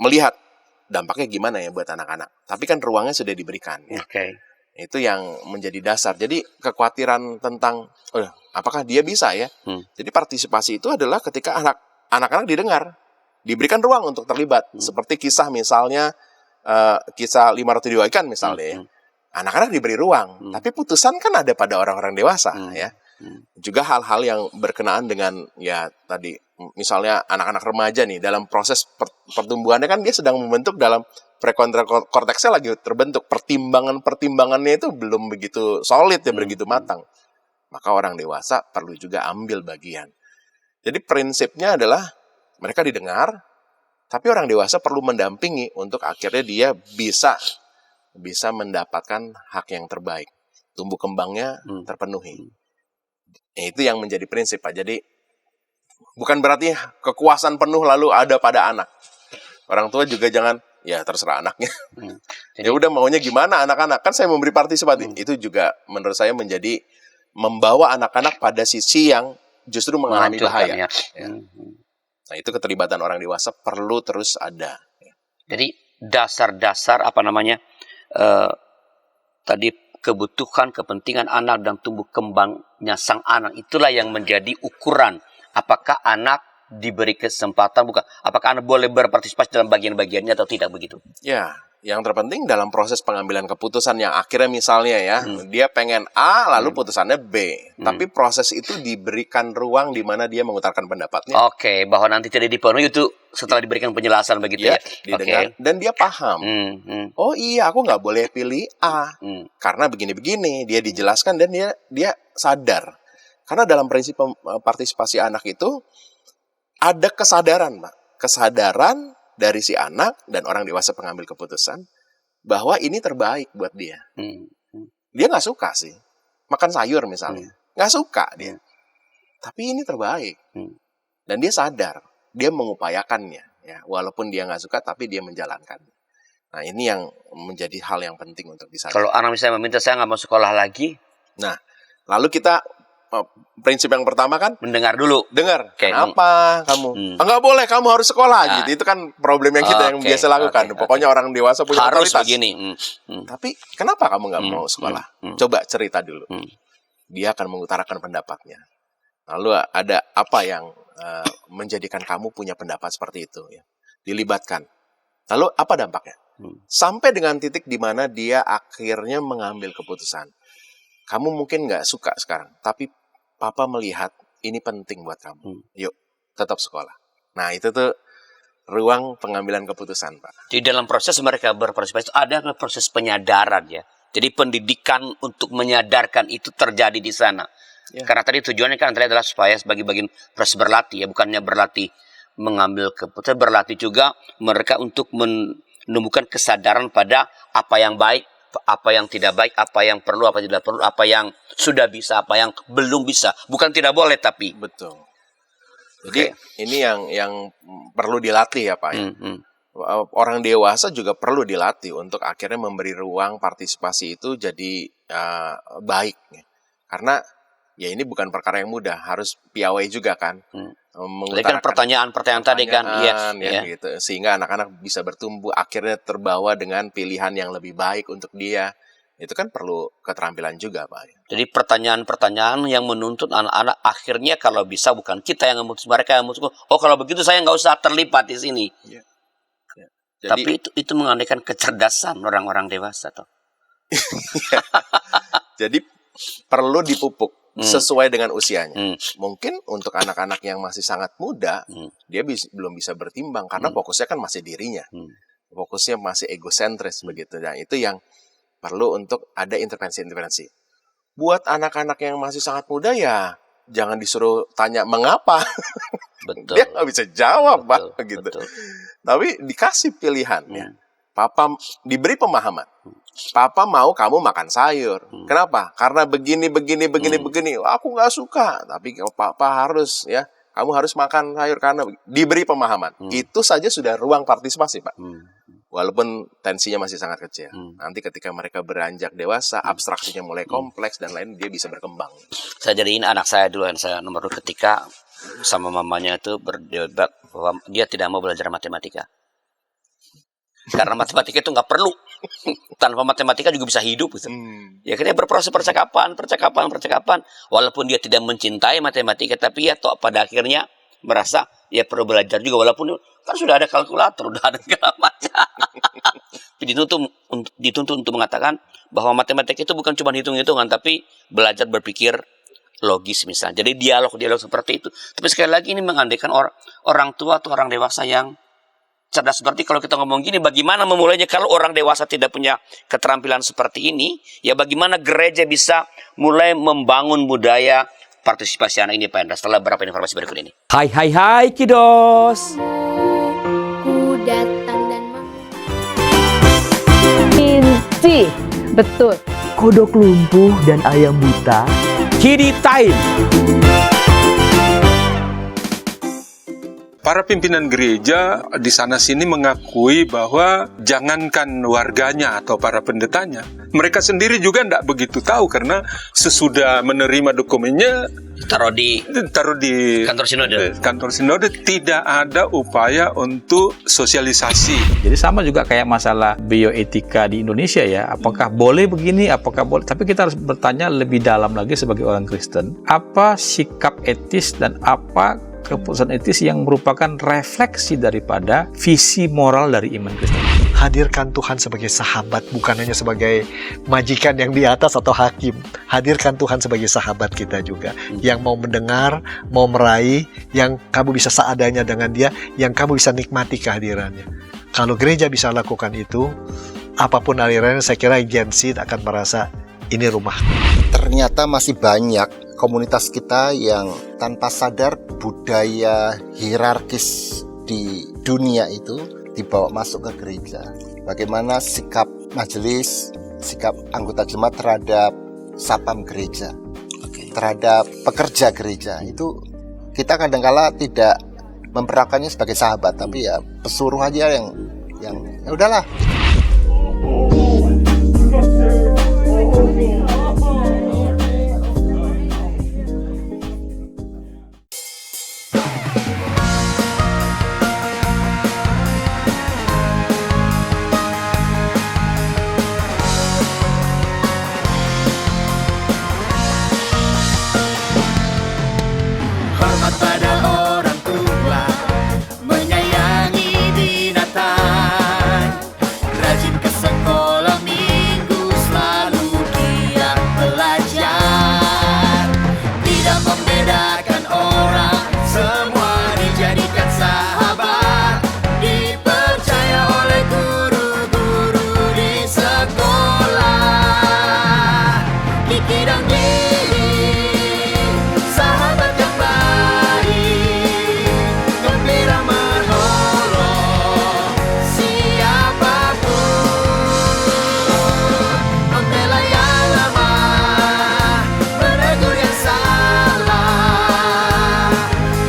melihat dampaknya gimana ya buat anak-anak. Tapi kan ruangnya sudah diberikan. Ya. Itu yang menjadi dasar. Jadi kekhawatiran tentang apakah dia bisa ya. Jadi partisipasi itu adalah ketika anak-anak didengar, diberikan ruang untuk terlibat. Seperti kisah misalnya kisah 5 roti 2 ikan misalnya ya. anak-anak diberi ruang, tapi putusan kan ada pada orang-orang dewasa, ya. Juga hal-hal yang berkenaan dengan ya tadi, misalnya anak-anak remaja nih dalam proses pertumbuhannya kan dia sedang membentuk dalam prefrontal korteksnya lagi terbentuk, pertimbangannya itu belum begitu solid ya, begitu matang. Maka orang dewasa perlu juga ambil bagian. Jadi prinsipnya adalah mereka didengar, tapi orang dewasa perlu mendampingi untuk akhirnya dia bisa mendapatkan hak yang terbaik, tumbuh kembangnya terpenuhi. Itu yang menjadi prinsip, Pak. Jadi bukan berarti kekuasaan penuh lalu ada pada anak. Orang tua juga jangan ya terserah anaknya. Ya udah maunya gimana anak-anak, kan saya memberi partisipasi. Itu juga menurut saya menjadi membawa anak-anak pada sisi yang justru mengalami bahaya. Ya. Nah, itu keterlibatan orang dewasa perlu terus ada. Jadi dasar-dasar tadi kebutuhan, kepentingan anak dan tumbuh kembangnya sang anak, itulah yang menjadi ukuran apakah anak diberi kesempatan, bukan apakah anak boleh berpartisipasi dalam bagian-bagiannya atau tidak, begitu. Ya, yang terpenting dalam proses pengambilan keputusan yang akhirnya misalnya ya, dia pengen A lalu putusannya B. Tapi proses itu diberikan ruang di mana dia mengutarakan pendapatnya. Oke, bahwa nanti tidak dipenuhi itu setelah diberikan penjelasan begitu ya. Didengar dan dia paham. Oh iya, aku nggak boleh pilih A karena begini-begini. Dia dijelaskan dan dia sadar. Karena dalam prinsip partisipasi anak itu ada kesadaran, Pak. Kesadaran dari si anak dan orang dewasa pengambil keputusan bahwa ini terbaik buat dia. Dia nggak suka sih makan sayur misalnya, nggak suka dia. Tapi ini terbaik dan dia sadar, dia mengupayakannya. Ya, walaupun dia nggak suka, tapi dia menjalankan. Nah, ini yang menjadi hal yang penting untuk disadari. Kalau anak misalnya meminta saya nggak mau sekolah lagi, nah lalu kita prinsip yang pertama kan mendengar dulu. Dengar. Kenapa kamu? Enggak boleh, kamu harus sekolah gitu. Itu kan problem yang kita yang biasa lakukan. Pokoknya orang dewasa punya harus otoritas. begini. Tapi kenapa kamu nggak mau sekolah? Coba cerita dulu. Dia akan mengutarakan pendapatnya. Lalu ada apa yang menjadikan kamu punya pendapat seperti itu? Ya. Dilibatkan. Lalu apa dampaknya? Sampai dengan titik di mana dia akhirnya mengambil keputusan. Kamu mungkin nggak suka sekarang, tapi Papa melihat ini penting buat kamu. Yuk, tetap sekolah. Nah, itu tuh ruang pengambilan keputusan, Pak. Di dalam proses mereka berpartisipasi ada proses penyadaran ya. Jadi pendidikan untuk menyadarkan itu terjadi di sana. Ya. Karena tadi tujuannya kan adalah supaya sebagai bagian proses berlatih ya, bukannya berlatih mengambil keputusan, berlatih juga mereka untuk menumbuhkan kesadaran pada apa yang baik, apa yang tidak baik, apa yang perlu, apa yang tidak perlu, apa yang sudah bisa, apa yang belum bisa. Bukan tidak boleh, tapi betul. Jadi ini yang perlu dilatih ya, Pak. Orang dewasa juga perlu dilatih untuk akhirnya memberi ruang partisipasi itu jadi baik. Karena ya ini bukan perkara yang mudah, harus piawai juga kan. Jadi kan pertanyaan tadi kan, ya. Gitu. Sehingga anak-anak bisa bertumbuh, akhirnya terbawa dengan pilihan yang lebih baik untuk dia. Itu kan perlu keterampilan juga, Pak. Jadi pertanyaan-pertanyaan yang menuntut anak-anak akhirnya kalau bisa bukan kita yang memutus, mereka yang memutus. Oh kalau begitu saya nggak usah terlibat di sini. Ya. Jadi, tapi itu mengandalkan kecerdasan orang-orang dewasa, toh. Jadi perlu dipupuk sesuai dengan usianya. Mungkin untuk anak-anak yang masih sangat muda, dia belum bisa bertimbang karena fokusnya kan masih dirinya. Fokusnya masih egosentris begitu. Dan itu yang perlu untuk ada intervensi-intervensi. Buat anak-anak yang masih sangat muda ya jangan disuruh tanya mengapa. Betul. Dia nggak bisa jawab, Pak, gitu. Tapi dikasih pilihan ya. Papa diberi pemahaman. Papa mau kamu makan sayur. Kenapa? Karena begini. Aku nggak suka. Tapi Papa harus ya. Kamu harus makan sayur karena diberi pemahaman. Itu saja sudah ruang partisipasi, Pak. Walaupun tensinya masih sangat kecil. Nanti ketika mereka beranjak dewasa, abstraksinya mulai kompleks dan lain, dia bisa berkembang. Saya jadiin anak saya dulu yang saya nomor 2 ketika sama mamanya itu berdebat bahwa dia tidak mau belajar matematika. Karena matematika itu nggak perlu. Tanpa matematika juga bisa hidup gitu. Ya akhirnya berproses percakapan. Walaupun dia tidak mencintai matematika, tapi ya toh pada akhirnya merasa ya perlu belajar juga. Walaupun kan sudah ada kalkulator, sudah ada segala macam. dituntut untuk mengatakan bahwa matematika itu bukan cuma hitung-hitungan, tapi belajar berpikir logis misalnya. Jadi dialog seperti itu. Tapi sekali lagi ini mengandaikan orang tua atau orang dewasa yang cerdas. Seperti kalau kita ngomong gini, bagaimana memulainya kalau orang dewasa tidak punya keterampilan seperti ini? Ya bagaimana gereja bisa mulai membangun budaya partisipasi anak ini, Pak Hendra, setelah beberapa informasi berikut ini. Hai kiddos. Ku datang dan Inci, betul. Kodok lumpuh dan ayam buta. Kiddy time. Para pimpinan gereja di sana-sini mengakui bahwa jangankan warganya atau para pendetanya, mereka sendiri juga tidak begitu tahu karena sesudah menerima dokumennya Taruh di kantor sinode tidak ada upaya untuk sosialisasi. Jadi sama juga kayak masalah bioetika di Indonesia ya, apakah boleh begini, apakah boleh, tapi kita harus bertanya lebih dalam lagi sebagai orang Kristen, apa sikap etis dan apa keputusan etis yang merupakan refleksi daripada visi moral dari iman Kristen. Hadirkan Tuhan sebagai sahabat, bukan hanya sebagai majikan yang di atas atau hakim. Hadirkan Tuhan sebagai sahabat kita juga, yang mau mendengar, mau meraih, yang kamu bisa seadanya dengan dia, yang kamu bisa nikmati kehadirannya. Kalau gereja bisa lakukan itu, apapun alirannya, saya kira Gen Z akan merasa ini rumah. Ternyata masih banyak komunitas kita yang tanpa sadar budaya hierarkis di dunia itu dibawa masuk ke gereja. Bagaimana sikap majelis, sikap anggota jemaat terhadap satpam gereja, terhadap pekerja gereja, itu kita kadang-kala tidak memperlakukannya sebagai sahabat, tapi ya pesuruh aja yang ya udahlah. Hormat pada orang tua, menyayangi binatang, rajin ke sekolah minggu, selalu giat belajar, tidak membedakan orang, semua dijadikan sahabat, dipercaya oleh guru-guru di sekolah. Kiki dan Gigi, sahabat yang baik, gembira menolong siapapun, membela yang lemah, menegur yang salah.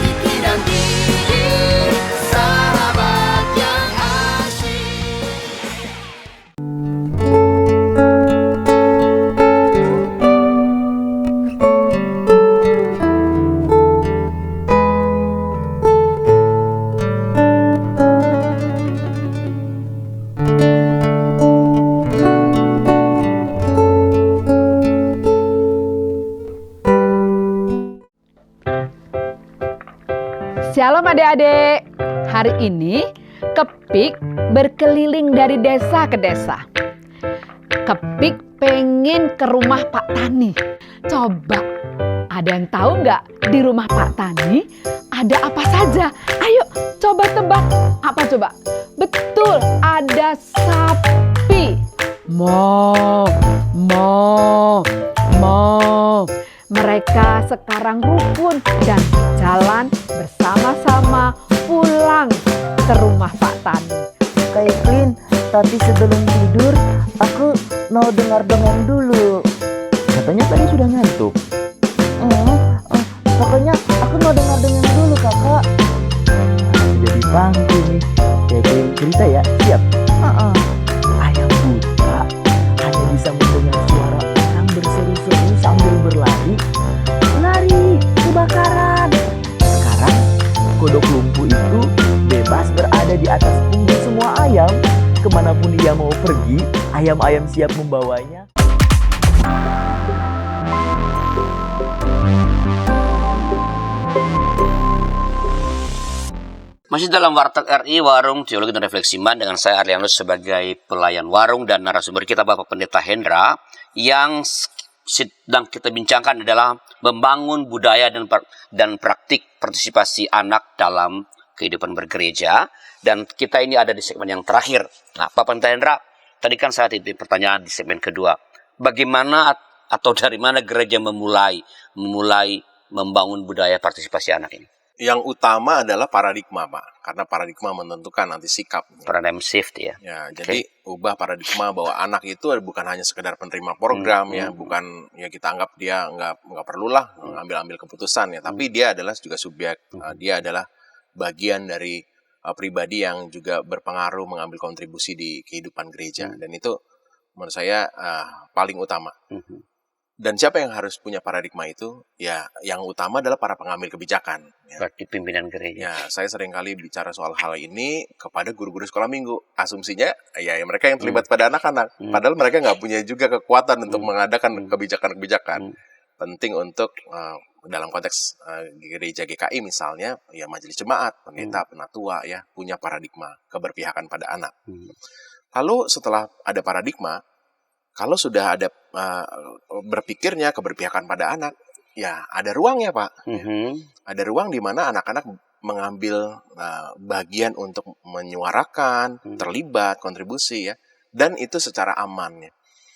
Kiki dan Gigi, sahabat yang asyik. Shalom adik-adik. Hari ini Kepik berkeliling dari desa ke desa. Kepik pengen ke rumah Pak Tani. Coba, ada yang tahu nggak di rumah Pak Tani ada apa saja? Ayo coba tebak. Apa coba? Betul, ada sapi. Mo. Mereka sekarang rukun dan jalan bersama-sama pulang ke rumah Pak Tani. Kak Evelyn, tapi sebelum tidur aku mau dengar dongeng dulu. Katanya tadi sudah ngantuk. Pokoknya aku mau dengar dongeng dulu, Kakak. Jadi pangku nih. Kayak cerita ya, siap? Ayam buta hanya bisa mendengar suara orang berseru-seru sambil berlari. Lari, kebakaran. Sekarang kodok lumpuh itu bebas berada di atas punggung semua ayam. Kemanapun ia mau pergi, ayam-ayam siap membawanya. Masih dalam Warteg RI, Warung Teologi dan Refleksi Iman, dengan saya Arlianus sebagai pelayan warung, dan narasumber kita Bapak Pendeta Hendra. Yang sedang kita bincangkan adalah membangun budaya dan praktik partisipasi anak dalam kehidupan bergereja. Dan kita ini ada di segmen yang terakhir. Nah, Pak Pendeta Hendra, tadi kan saya titip pertanyaan di segmen kedua. Bagaimana atau dari mana gereja memulai membangun budaya partisipasi anak ini? Yang utama adalah paradigma, Pak. Karena paradigma menentukan nanti sikap. Paradigm shift ya. Ya, jadi ubah paradigma bahwa anak itu bukan hanya sekedar penerima program ya, bukan ya kita anggap dia nggak perlulah ambil keputusan ya, tapi dia adalah juga subjek. Dia adalah bagian dari pribadi yang juga berpengaruh mengambil kontribusi di kehidupan gereja, dan itu menurut saya paling utama. Dan siapa yang harus punya paradigma itu? Ya, yang utama adalah para pengambil kebijakan. Ya. Berarti pimpinan gereja. Ya, saya sering kali bicara soal hal ini kepada guru-guru sekolah minggu. Asumsinya, ya mereka yang terlibat pada anak-anak. Padahal mereka nggak punya juga kekuatan untuk mengadakan kebijakan-kebijakan. Penting untuk dalam konteks gereja GKI misalnya, ya majelis jemaat, pendeta, penatua, ya punya paradigma keberpihakan pada anak. Lalu setelah ada paradigma, kalau sudah ada berpikirnya keberpihakan pada anak, ya ada ruangnya, Pak. Ada ruang di mana anak-anak mengambil bagian untuk menyuarakan, terlibat, kontribusi ya, dan itu secara aman ya.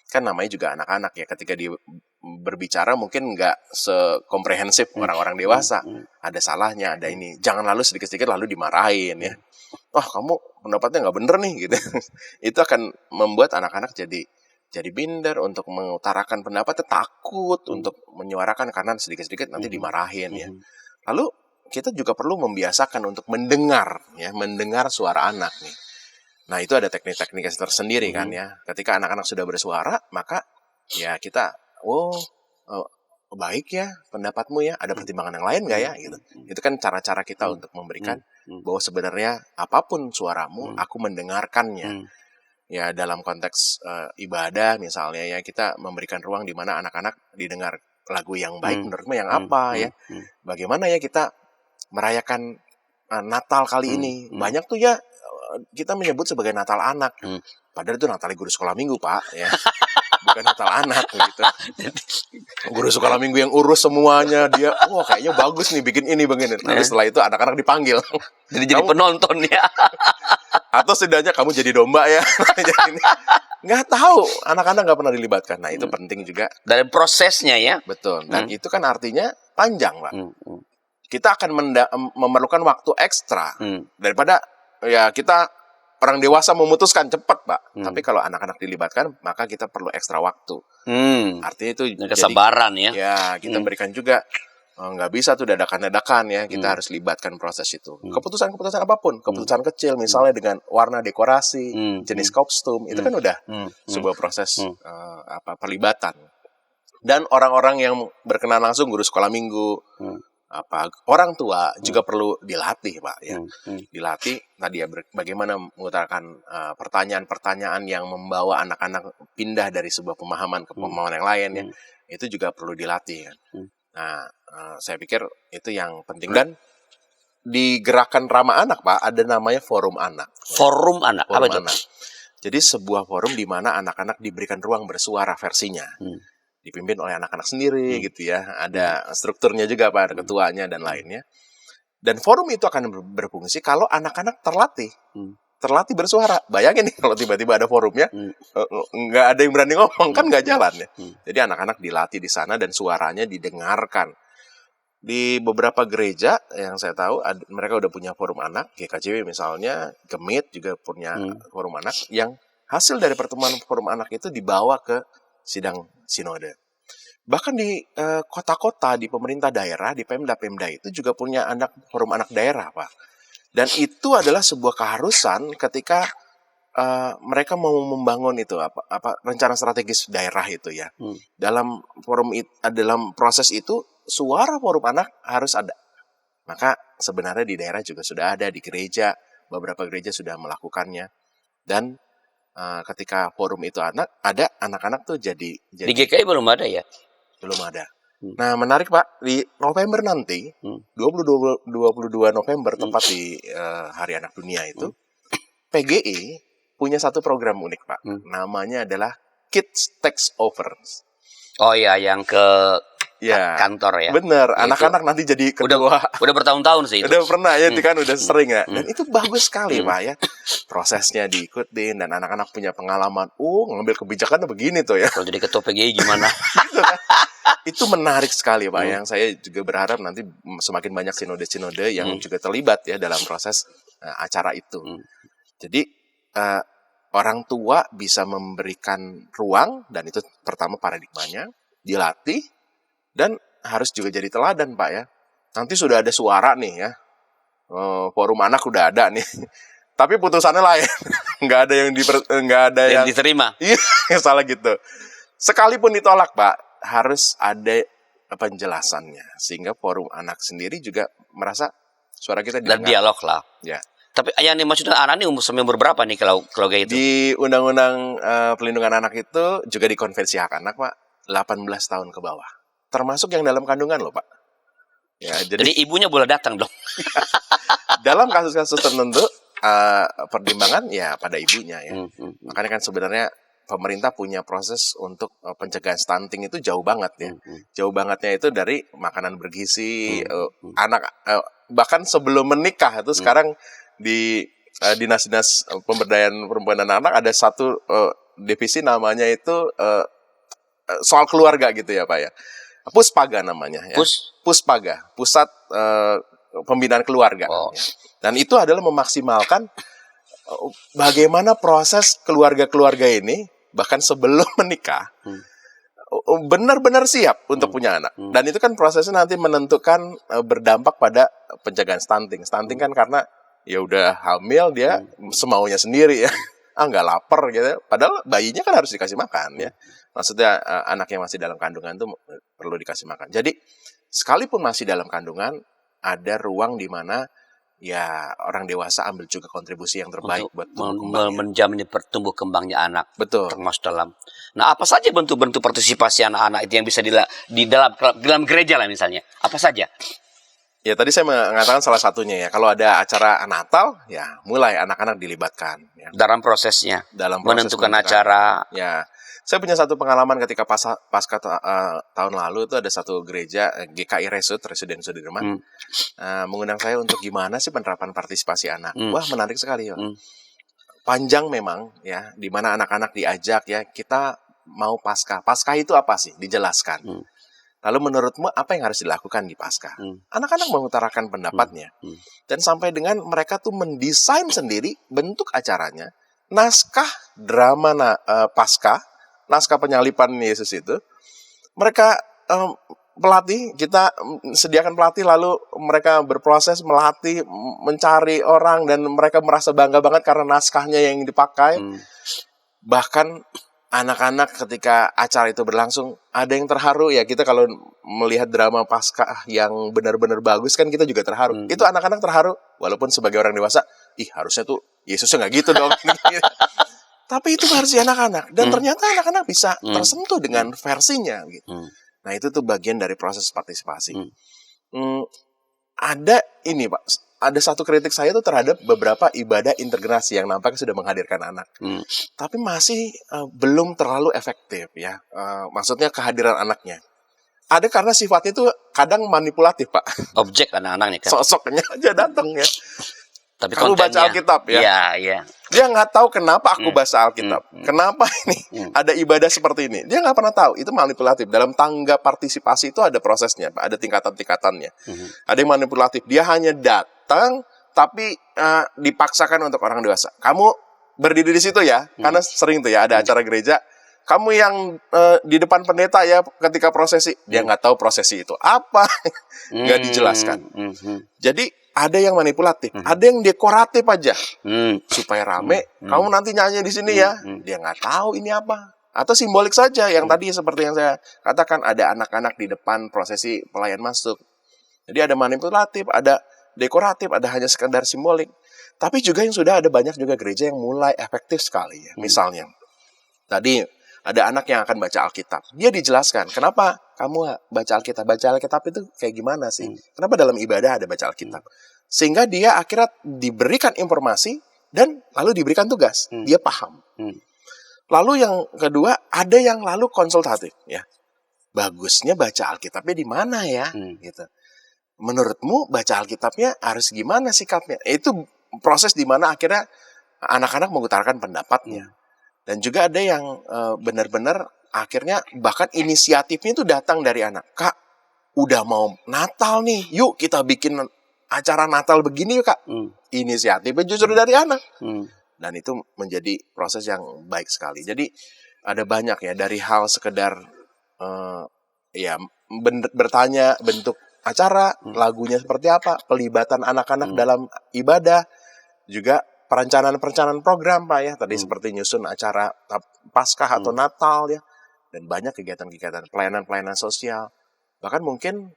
Kan namanya juga anak-anak ya, ketika dia berbicara mungkin nggak sekomprehensif orang-orang dewasa. Ada salahnya, ada ini. Jangan lalu sedikit-sedikit lalu dimarahin ya. Wah, kamu pendapatnya nggak bener nih gitu. Itu akan membuat anak-anak jadi minder untuk mengutarakan pendapatnya, takut untuk menyuarakan karena sedikit-sedikit nanti dimarahin ya. Lalu kita juga perlu membiasakan untuk mendengar suara anak nih. Nah, itu ada teknik-teknik tersendiri kan ya. Ketika anak-anak sudah bersuara, maka ya kita baik ya pendapatmu ya, ada pertimbangan yang lain nggak ya gitu. Itu kan cara-cara kita untuk memberikan bahwa sebenarnya apapun suaramu, aku mendengarkannya. Ya, dalam konteks ibadah misalnya ya, kita memberikan ruang di mana anak-anak didengar lagu yang baik menurutmu yang apa ya. Bagaimana ya kita merayakan Natal kali ini. Banyak tuh ya kita menyebut sebagai Natal anak. Padahal itu Natal guru sekolah minggu, Pak ya. Bukan Natal anak gitu. Guru sekolah minggu yang urus semuanya, dia kayaknya bagus nih bikin ini begini. Tapi setelah itu anak-anak dipanggil. Jadi penonton ya. Atau setidaknya kamu jadi domba ya. Nggak tahu, anak-anak nggak pernah dilibatkan. Nah, itu penting juga. Dari prosesnya ya. Betul. Dan itu kan artinya panjang, Pak. Kita akan memerlukan waktu ekstra daripada ya kita orang dewasa memutuskan cepat, Pak. Tapi kalau anak-anak dilibatkan, maka kita perlu ekstra waktu. Artinya itu kesabaran ya. Ya, kita berikan juga. Nggak bisa tuh dadakan-dadakan ya, kita harus libatkan proses itu. Keputusan-keputusan apapun, keputusan kecil misalnya dengan warna dekorasi, jenis kostum, itu kan udah sebuah proses perlibatan. Dan orang-orang yang berkenan langsung, guru sekolah minggu, orang tua juga perlu dilatih, Pak ya. Dilatih tadi ya, bagaimana mengutarakan pertanyaan-pertanyaan yang membawa anak-anak pindah dari sebuah pemahaman ke pemahaman yang lain ya. Itu juga perlu dilatih kan. Nah, saya pikir itu yang penting. Dan di gerakan Ramah Anak, Pak, ada namanya Forum Anak. Forum Anak, apa itu? Anak. Jadi sebuah forum di mana anak-anak diberikan ruang bersuara versinya. Dipimpin oleh anak-anak sendiri gitu ya. Ada strukturnya juga, Pak, ada ketuanya dan lainnya. Dan forum itu akan berfungsi kalau anak-anak terlatih bersuara. Bayangin nih kalau tiba-tiba ada forumnya, nggak ada yang berani ngomong, kan nggak jalan ya. Jadi anak-anak dilatih di sana dan suaranya didengarkan. Di beberapa gereja yang saya tahu, mereka udah punya forum anak, GKJW misalnya, Gemit juga punya forum anak, yang hasil dari pertemuan forum anak itu dibawa ke sidang sinode. Bahkan di kota-kota, di pemerintah daerah, di Pemda-Pemda itu juga punya forum anak daerah, Pak. Dan itu adalah sebuah keharusan ketika mereka mau membangun itu rencana strategis daerah itu ya. Dalam dalam proses itu suara forum anak harus ada. Maka sebenarnya di daerah juga sudah ada, di gereja beberapa gereja sudah melakukannya. Dan ketika forum itu ada anak-anak tuh jadi di GKI belum ada ya? Belum ada. Nah, menarik Pak, di November nanti, 22 November tepat di Hari Anak Dunia itu, PGI punya satu program unik Pak. Namanya adalah Kids Takes Over. Oh iya, yang ke Ya, kantor ya. bener. Ya, Anak-anak nanti jadi ketua. Udah bertahun-tahun sih itu. Udah pernah ya, itu kan udah sering ya. Dan itu bagus sekali Pak ya. Prosesnya diikutin dan anak-anak punya pengalaman. Ngambil kebijakan begini tuh ya. Kalau jadi ketua PGI gimana? Gitu kan. Itu menarik sekali Pak. Yang saya juga berharap nanti semakin banyak sinode-sinode yang juga terlibat ya dalam proses acara itu. Jadi orang tua bisa memberikan ruang, dan itu pertama paradigmanya, dilatih, dan harus juga jadi teladan Pak ya. Nanti sudah ada suara nih ya, forum anak udah ada nih, tapi putusannya lain, nggak ada yang diterima. Iya, salah gitu. Sekalipun ditolak Pak, harus ada penjelasannya, sehingga forum anak sendiri juga merasa suara kita Dan didengar. dialog lah. Ya. Tapi yang dimaksud anak ini umur berapa nih kalau kayak itu? Di Undang-Undang Pelindungan Anak itu juga di Konvensi Hak Anak Pak, 18 tahun ke bawah. Termasuk yang dalam kandungan loh Pak. Ya, Jadi ibunya boleh datang dong. dalam kasus-kasus tertentu pertimbangan ya pada ibunya ya. Makanya kan sebenarnya pemerintah punya proses untuk pencegahan stunting itu jauh banget ya. Jauh bangetnya itu dari makanan bergizi, anak bahkan sebelum menikah itu sekarang di dinas-dinas pemberdayaan perempuan dan anak ada satu divisi namanya itu soal keluarga gitu ya Pak ya. Puspaga namanya ya. Puspaga, Pusat Pembinaan Keluarga. Ya. Dan itu adalah memaksimalkan bagaimana proses keluarga-keluarga ini bahkan sebelum menikah benar-benar siap untuk punya anak. Dan itu kan prosesnya nanti menentukan berdampak pada pencegahan stunting. Stunting kan karena ya udah hamil dia semaunya sendiri ya. Nggak lapar gitu. Padahal bayinya kan harus dikasih makan ya. Maksudnya anak yang masih dalam kandungan itu perlu dikasih makan. Jadi sekalipun masih dalam kandungan, ada ruang di mana ya orang dewasa ambil juga kontribusi yang terbaik buat menjamin pertumbuh kembangnya anak. Betul. Termasuk dalam. Nah, apa saja bentuk-bentuk partisipasi anak-anak itu yang bisa di dalam gereja lah misalnya? Apa saja? Ya tadi saya mengatakan salah satunya ya. Kalau ada acara Natal, ya mulai anak-anak dilibatkan. Ya. Dalam prosesnya. Dalam proses menentukan acara. Ya. Saya punya satu pengalaman ketika pasca tahun lalu itu ada satu gereja GKI Residen Sudirman mengundang saya untuk gimana sih penerapan partisipasi anak. Wah menarik sekali ya. Panjang memang ya, di mana anak-anak diajak ya, kita mau pasca. Pasca itu apa sih? Dijelaskan. Lalu menurutmu apa yang harus dilakukan di pasca? Anak-anak mengutarakan pendapatnya. Dan sampai dengan mereka tuh mendesain sendiri bentuk acaranya, naskah drama pasca, naskah penyalipan Yesus itu, mereka pelatih, kita sediakan pelatih, lalu mereka berproses melatih, mencari orang, dan mereka merasa bangga banget karena naskahnya yang dipakai. Bahkan anak-anak ketika acara itu berlangsung, ada yang terharu ya. Kita kalau melihat drama Paskah yang benar-benar bagus kan kita juga terharu. Itu anak-anak terharu, walaupun sebagai orang dewasa, harusnya tuh Yesusnya nggak gitu dong. Tapi itu versi anak-anak, dan ternyata anak-anak bisa tersentuh dengan versinya gitu. Nah itu tuh bagian dari proses partisipasi. Ada ini Pak, ada satu kritik saya tuh terhadap beberapa ibadah integrasi yang nampaknya sudah menghadirkan anak, tapi masih belum terlalu efektif ya. Maksudnya kehadiran anaknya. Ada karena sifatnya tuh kadang manipulatif Pak. Objek anak-anak nih kan. Sosoknya aja datang ya. Tapi kamu baca Alkitab ya. Iya. Dia nggak tahu kenapa aku baca Alkitab. Kenapa ini ada ibadah seperti ini. Dia nggak pernah tahu. Itu manipulatif. Dalam tangga partisipasi itu ada prosesnya, Pak. Ada tingkatan-tingkatannya. Ada yang manipulatif. Dia hanya datang, tapi dipaksakan untuk orang dewasa. Kamu berdiri di situ ya. Karena sering tuh ya ada acara gereja. Kamu yang di depan pendeta ya ketika prosesi. Dia nggak tahu prosesi itu apa. Nggak dijelaskan. Jadi ada yang manipulatif, ada yang dekoratif aja, supaya rame. Kamu nanti nyanyi di sini ya, dia nggak tahu ini apa. Atau simbolik saja, yang tadi seperti yang saya katakan, ada anak-anak di depan prosesi pelayan masuk. Jadi ada manipulatif, ada dekoratif, ada hanya sekedar simbolik. Tapi juga yang sudah ada banyak juga gereja yang mulai efektif sekali ya. Misalnya, tadi ada anak yang akan baca Alkitab. Dia dijelaskan kenapa kamu baca Alkitab. Baca Alkitab itu kayak gimana sih? Kenapa dalam ibadah ada baca Alkitab? Sehingga dia akhirnya diberikan informasi dan lalu diberikan tugas. Dia paham. Lalu yang kedua, ada yang lalu konsultatif, ya. Bagusnya baca Alkitabnya di mana ya? Gitu. Menurutmu baca Alkitabnya harus gimana sikapnya? Itu proses di mana akhirnya anak-anak mengutarakan pendapatnya. Dan juga ada yang benar-benar akhirnya bahkan inisiatifnya itu datang dari anak. Kak, udah mau Natal nih, yuk kita bikin acara Natal begini yuk Kak. Inisiatifnya justru dari anak. Dan itu menjadi proses yang baik sekali. Jadi ada banyak ya, dari hal sekedar bertanya bentuk acara, lagunya seperti apa, pelibatan anak-anak dalam ibadah, juga perencanaan program Pak ya, tadi seperti nyusun acara Paskah atau Natal ya, dan banyak kegiatan-kegiatan pelayanan sosial, bahkan mungkin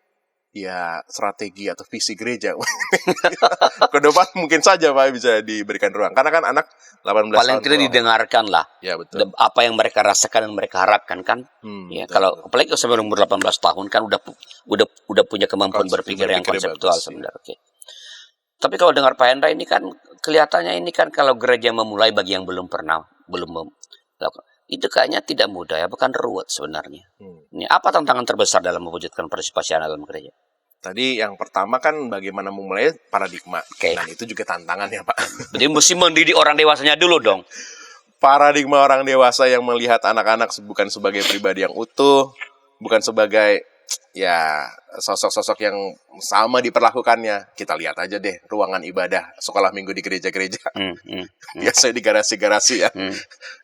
ya strategi atau visi gereja ke depan mungkin saja Pak bisa diberikan ruang, karena kan anak 18 paling tahun tidak didengarkan lah ya, betul. Apa yang mereka rasakan dan mereka harapkan kan ya, betul, kalau apalagi sebelum umur 18 tahun kan udah punya kemampuan berpikir yang konseptual bagus, sebenarnya. Oke. Tapi kalau dengar Pak Hendra ini kan kelihatannya ini kan kalau gereja memulai bagi yang belum melakukan itu kayaknya tidak mudah ya, bukan ruwet sebenarnya. Ini apa tantangan terbesar dalam mewujudkan partisipasi anak dalam gereja? Tadi yang pertama kan bagaimana memulai paradigma. Dan itu juga tantangannya Pak. Jadi mesti mendidik orang dewasanya dulu dong. Paradigma orang dewasa yang melihat anak-anak bukan sebagai pribadi yang utuh, bukan sebagai ya sosok-sosok yang sama diperlakukannya. Kita lihat aja deh ruangan ibadah sekolah minggu di gereja-gereja. Biasanya di garasi-garasi ya.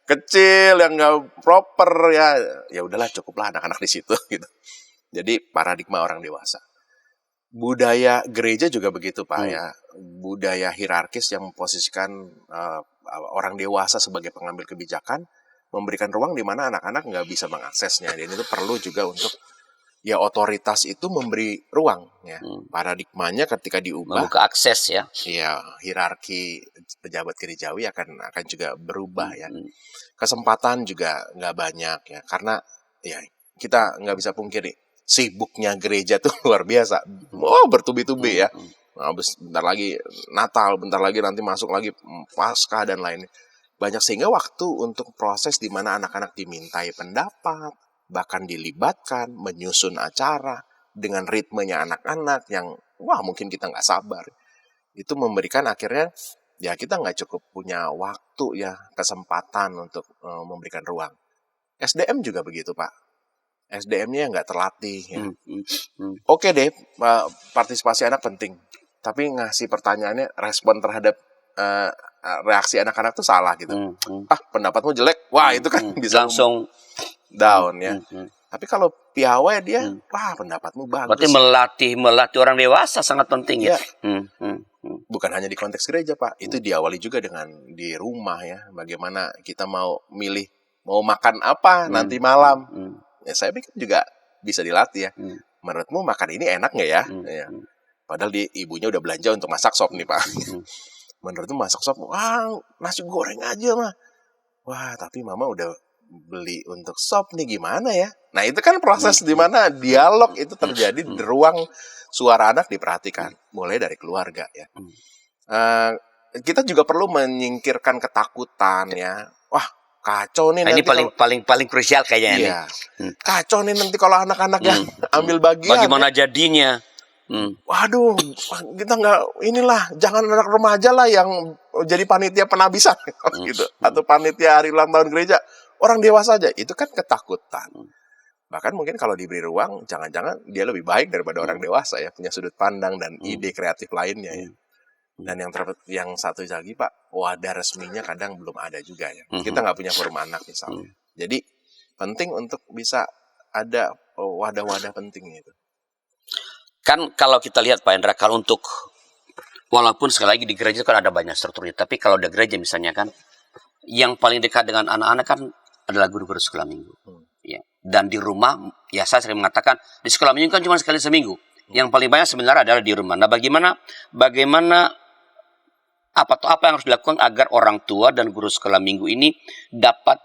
Kecil yang nggak proper ya. Ya udahlah, cukuplah anak-anak di situ gitu. Jadi paradigma orang dewasa. Budaya gereja juga begitu Pak ya. Budaya hierarkis yang memposisikan orang dewasa sebagai pengambil kebijakan, memberikan ruang di mana anak-anak nggak bisa mengaksesnya. Dan itu perlu juga untuk ya otoritas itu memberi ruang ya. Paradigmanya ketika diubah, membuka akses ya. Ya, hierarki pejabat gerejawi akan juga berubah ya. Kesempatan juga nggak banyak ya, karena ya kita nggak bisa pungkiri sibuknya gereja tuh luar biasa. Bertubi-tubi ya. Nah, bentar lagi Natal, bentar lagi nanti masuk lagi Paskah dan lainnya. Banyak, sehingga waktu untuk proses di mana anak-anak dimintai pendapat, bahkan dilibatkan, menyusun acara dengan ritmenya anak-anak yang mungkin kita nggak sabar. Itu memberikan akhirnya ya kita nggak cukup punya waktu ya, kesempatan untuk memberikan ruang. SDM juga begitu Pak. SDM-nya nggak terlatih ya. Oke deh, partisipasi anak penting. Tapi ngasih pertanyaannya, respon terhadap reaksi anak-anak tuh salah gitu. Pendapatmu jelek, itu kan bisa langsung down ya. Tapi kalau piawai dia, pendapatmu bagus. Berarti melatih orang dewasa sangat penting ya. Bukan hanya di konteks gereja Pak, itu diawali juga dengan di rumah ya. Bagaimana kita mau milih mau makan apa nanti malam. Ya, saya pikir juga bisa dilatih ya. Menurutmu makan ini enak nggak ya? Ya. Padahal ibunya udah belanja untuk masak sop nih Pak. Menurutmu masak sop, nasi goreng aja mah. Tapi mama udah beli untuk sop nih, gimana ya? Nah itu kan proses di mana dialog itu terjadi, di ruang suara anak diperhatikan, mulai dari keluarga ya. Kita juga perlu menyingkirkan ketakutan ya. Kacau nih ini nanti paling krusial kayaknya nih. Kacau nih nanti kalau anak-anaknya ambil bagian. Bagaimana jadinya? Waduh, kita jangan anak remaja lah yang jadi panitia penabisan gitu, atau panitia hari ulang tahun gereja. Orang dewasa aja, itu kan ketakutan. Bahkan mungkin kalau diberi ruang, jangan-jangan dia lebih baik daripada orang dewasa ya, punya sudut pandang dan ide kreatif lainnya ya. Dan yang satu lagi Pak, wadah resminya kadang belum ada juga ya. Kita nggak punya forum anak misalnya. Jadi penting untuk bisa ada wadah-wadah penting itu. Kan kalau kita lihat Pak Hendra, kalau untuk walaupun sekali lagi di gereja kan ada banyak strukturnya, tapi kalau di gereja misalnya kan yang paling dekat dengan anak-anak kan adalah guru-guru sekolah minggu. Ya. Dan di rumah, ya saya sering mengatakan di sekolah minggu kan cuma sekali seminggu. Yang paling banyak sebenarnya adalah di rumah. Nah, bagaimana apa yang harus dilakukan agar orang tua dan guru sekolah minggu ini dapat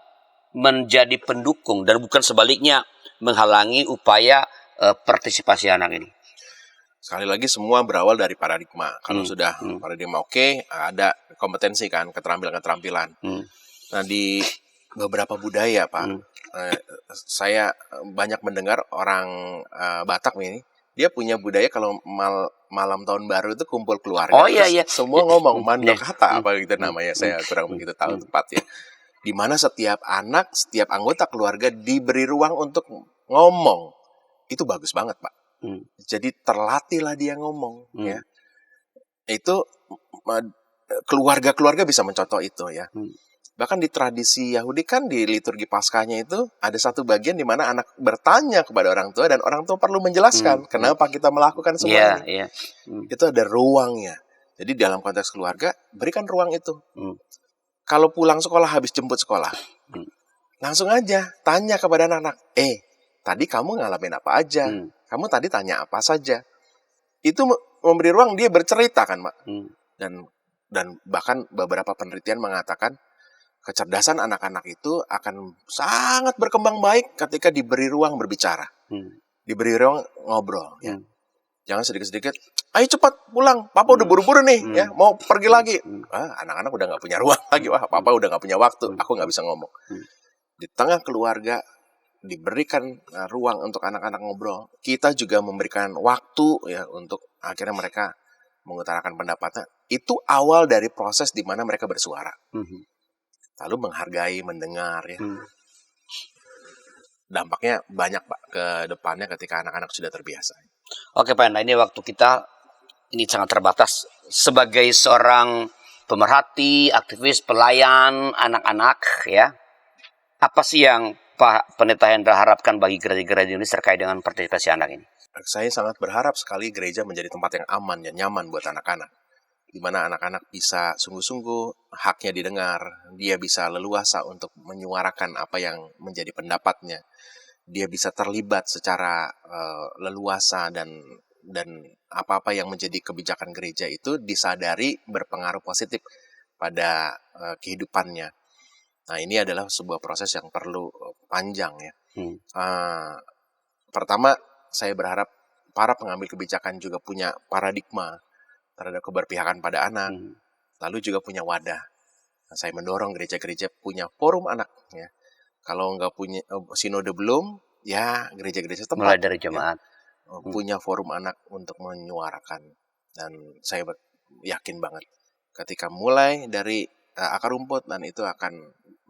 menjadi pendukung dan bukan sebaliknya menghalangi upaya partisipasi anak ini? Sekali lagi semua berawal dari paradigma. Kalau sudah paradigma oke, ada kompetensi kan, keterampilan-keterampilan. Nah, di beberapa budaya, Pak, saya banyak mendengar orang Batak ini, dia punya budaya kalau malam tahun baru itu kumpul keluarga. Oh iya, iya. Semua ngomong mandokata apa gitu namanya, saya kurang begitu tahu tepatnya. Di mana setiap anak, setiap anggota keluarga diberi ruang untuk ngomong. Itu bagus banget, Pak. Jadi terlatihlah dia ngomong, ya. Itu keluarga-keluarga bisa mencontoh itu, ya. Bahkan di tradisi Yahudi kan di liturgi Paskahnya itu ada satu bagian di mana anak bertanya kepada orang tua dan orang tua perlu menjelaskan kenapa kita melakukan semua ini. Itu ada ruangnya. Jadi dalam konteks keluarga berikan ruang itu. Kalau pulang sekolah habis jemput sekolah, langsung aja tanya kepada anak-anak, tadi kamu ngalamin apa aja? Kamu tadi tanya apa saja? Itu memberi ruang dia bercerita kan, Mak. Dan bahkan beberapa penelitian mengatakan kecerdasan anak-anak itu akan sangat berkembang baik ketika diberi ruang berbicara. Diberi ruang ngobrol, ya. Jangan sedikit-sedikit, ayo cepat pulang, papa udah buru-buru nih, ya, mau pergi lagi. Anak-anak udah nggak punya ruang lagi, papa udah nggak punya waktu, aku nggak bisa ngomong. Di tengah keluarga diberikan ruang untuk anak-anak ngobrol, kita juga memberikan waktu ya untuk akhirnya mereka mengutarakan pendapatnya. Itu awal dari proses di mana mereka bersuara. Lalu menghargai, mendengar, ya. Dampaknya banyak, Pak, ke depannya ketika anak-anak sudah terbiasa. Oke, Pak Hendra, ini waktu kita ini sangat terbatas. Sebagai seorang pemerhati, aktivis, pelayan anak-anak, ya, apa sih yang Pak Pendeta Hendra harapkan bagi gereja-gereja ini terkait dengan partisipasi anak ini? Saya sangat berharap sekali gereja menjadi tempat yang aman dan nyaman buat anak-anak. Di mana anak-anak bisa sungguh-sungguh haknya didengar, dia bisa leluasa untuk menyuarakan apa yang menjadi pendapatnya. Dia bisa terlibat secara leluasa dan apa-apa yang menjadi kebijakan gereja itu disadari berpengaruh positif pada kehidupannya. Nah, ini adalah sebuah proses yang perlu panjang, ya. Pertama, saya berharap para pengambil kebijakan juga punya paradigma terhadap keberpihakan pada anak, lalu juga punya wadah. Nah, saya mendorong gereja-gereja punya forum anak, ya. Kalau nggak punya sinode belum, ya gereja-gereja tempat. Mulai dari jemaat. Ya, punya forum anak untuk menyuarakan. Dan saya yakin banget ketika mulai dari akar rumput, dan itu akan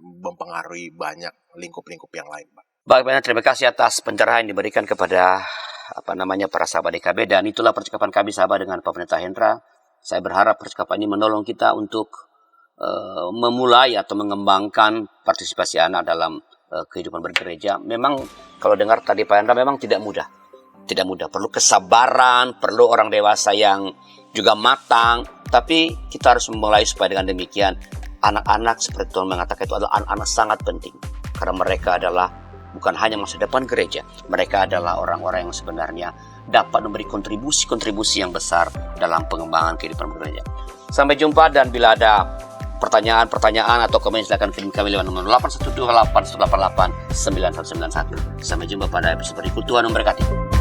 mempengaruhi banyak lingkup-lingkup yang lain, Pak. Baik, banyak terima kasih atas pencerahan yang diberikan kepada para sahabat DKB, dan itulah percakapan kami sahabat dengan Pak Pendeta Hendra. Saya berharap percakapan ini menolong kita untuk memulai atau mengembangkan partisipasi anak dalam kehidupan bergereja. Memang kalau dengar tadi Pak Hendra memang tidak mudah. Tidak mudah, perlu kesabaran, perlu orang dewasa yang juga matang, tapi kita harus memulai supaya dengan demikian anak-anak seperti Tuhan mengatakan itu adalah anak-anak sangat penting. Karena mereka adalah bukan hanya masa depan gereja, mereka adalah orang-orang yang sebenarnya dapat memberi kontribusi yang besar dalam pengembangan kehidupan bergereja. Sampai jumpa, dan bila ada pertanyaan atau komen silakan kirim kami lewat nomor 81281889191. Sampai jumpa pada episode berikut. Tuhan memberkati.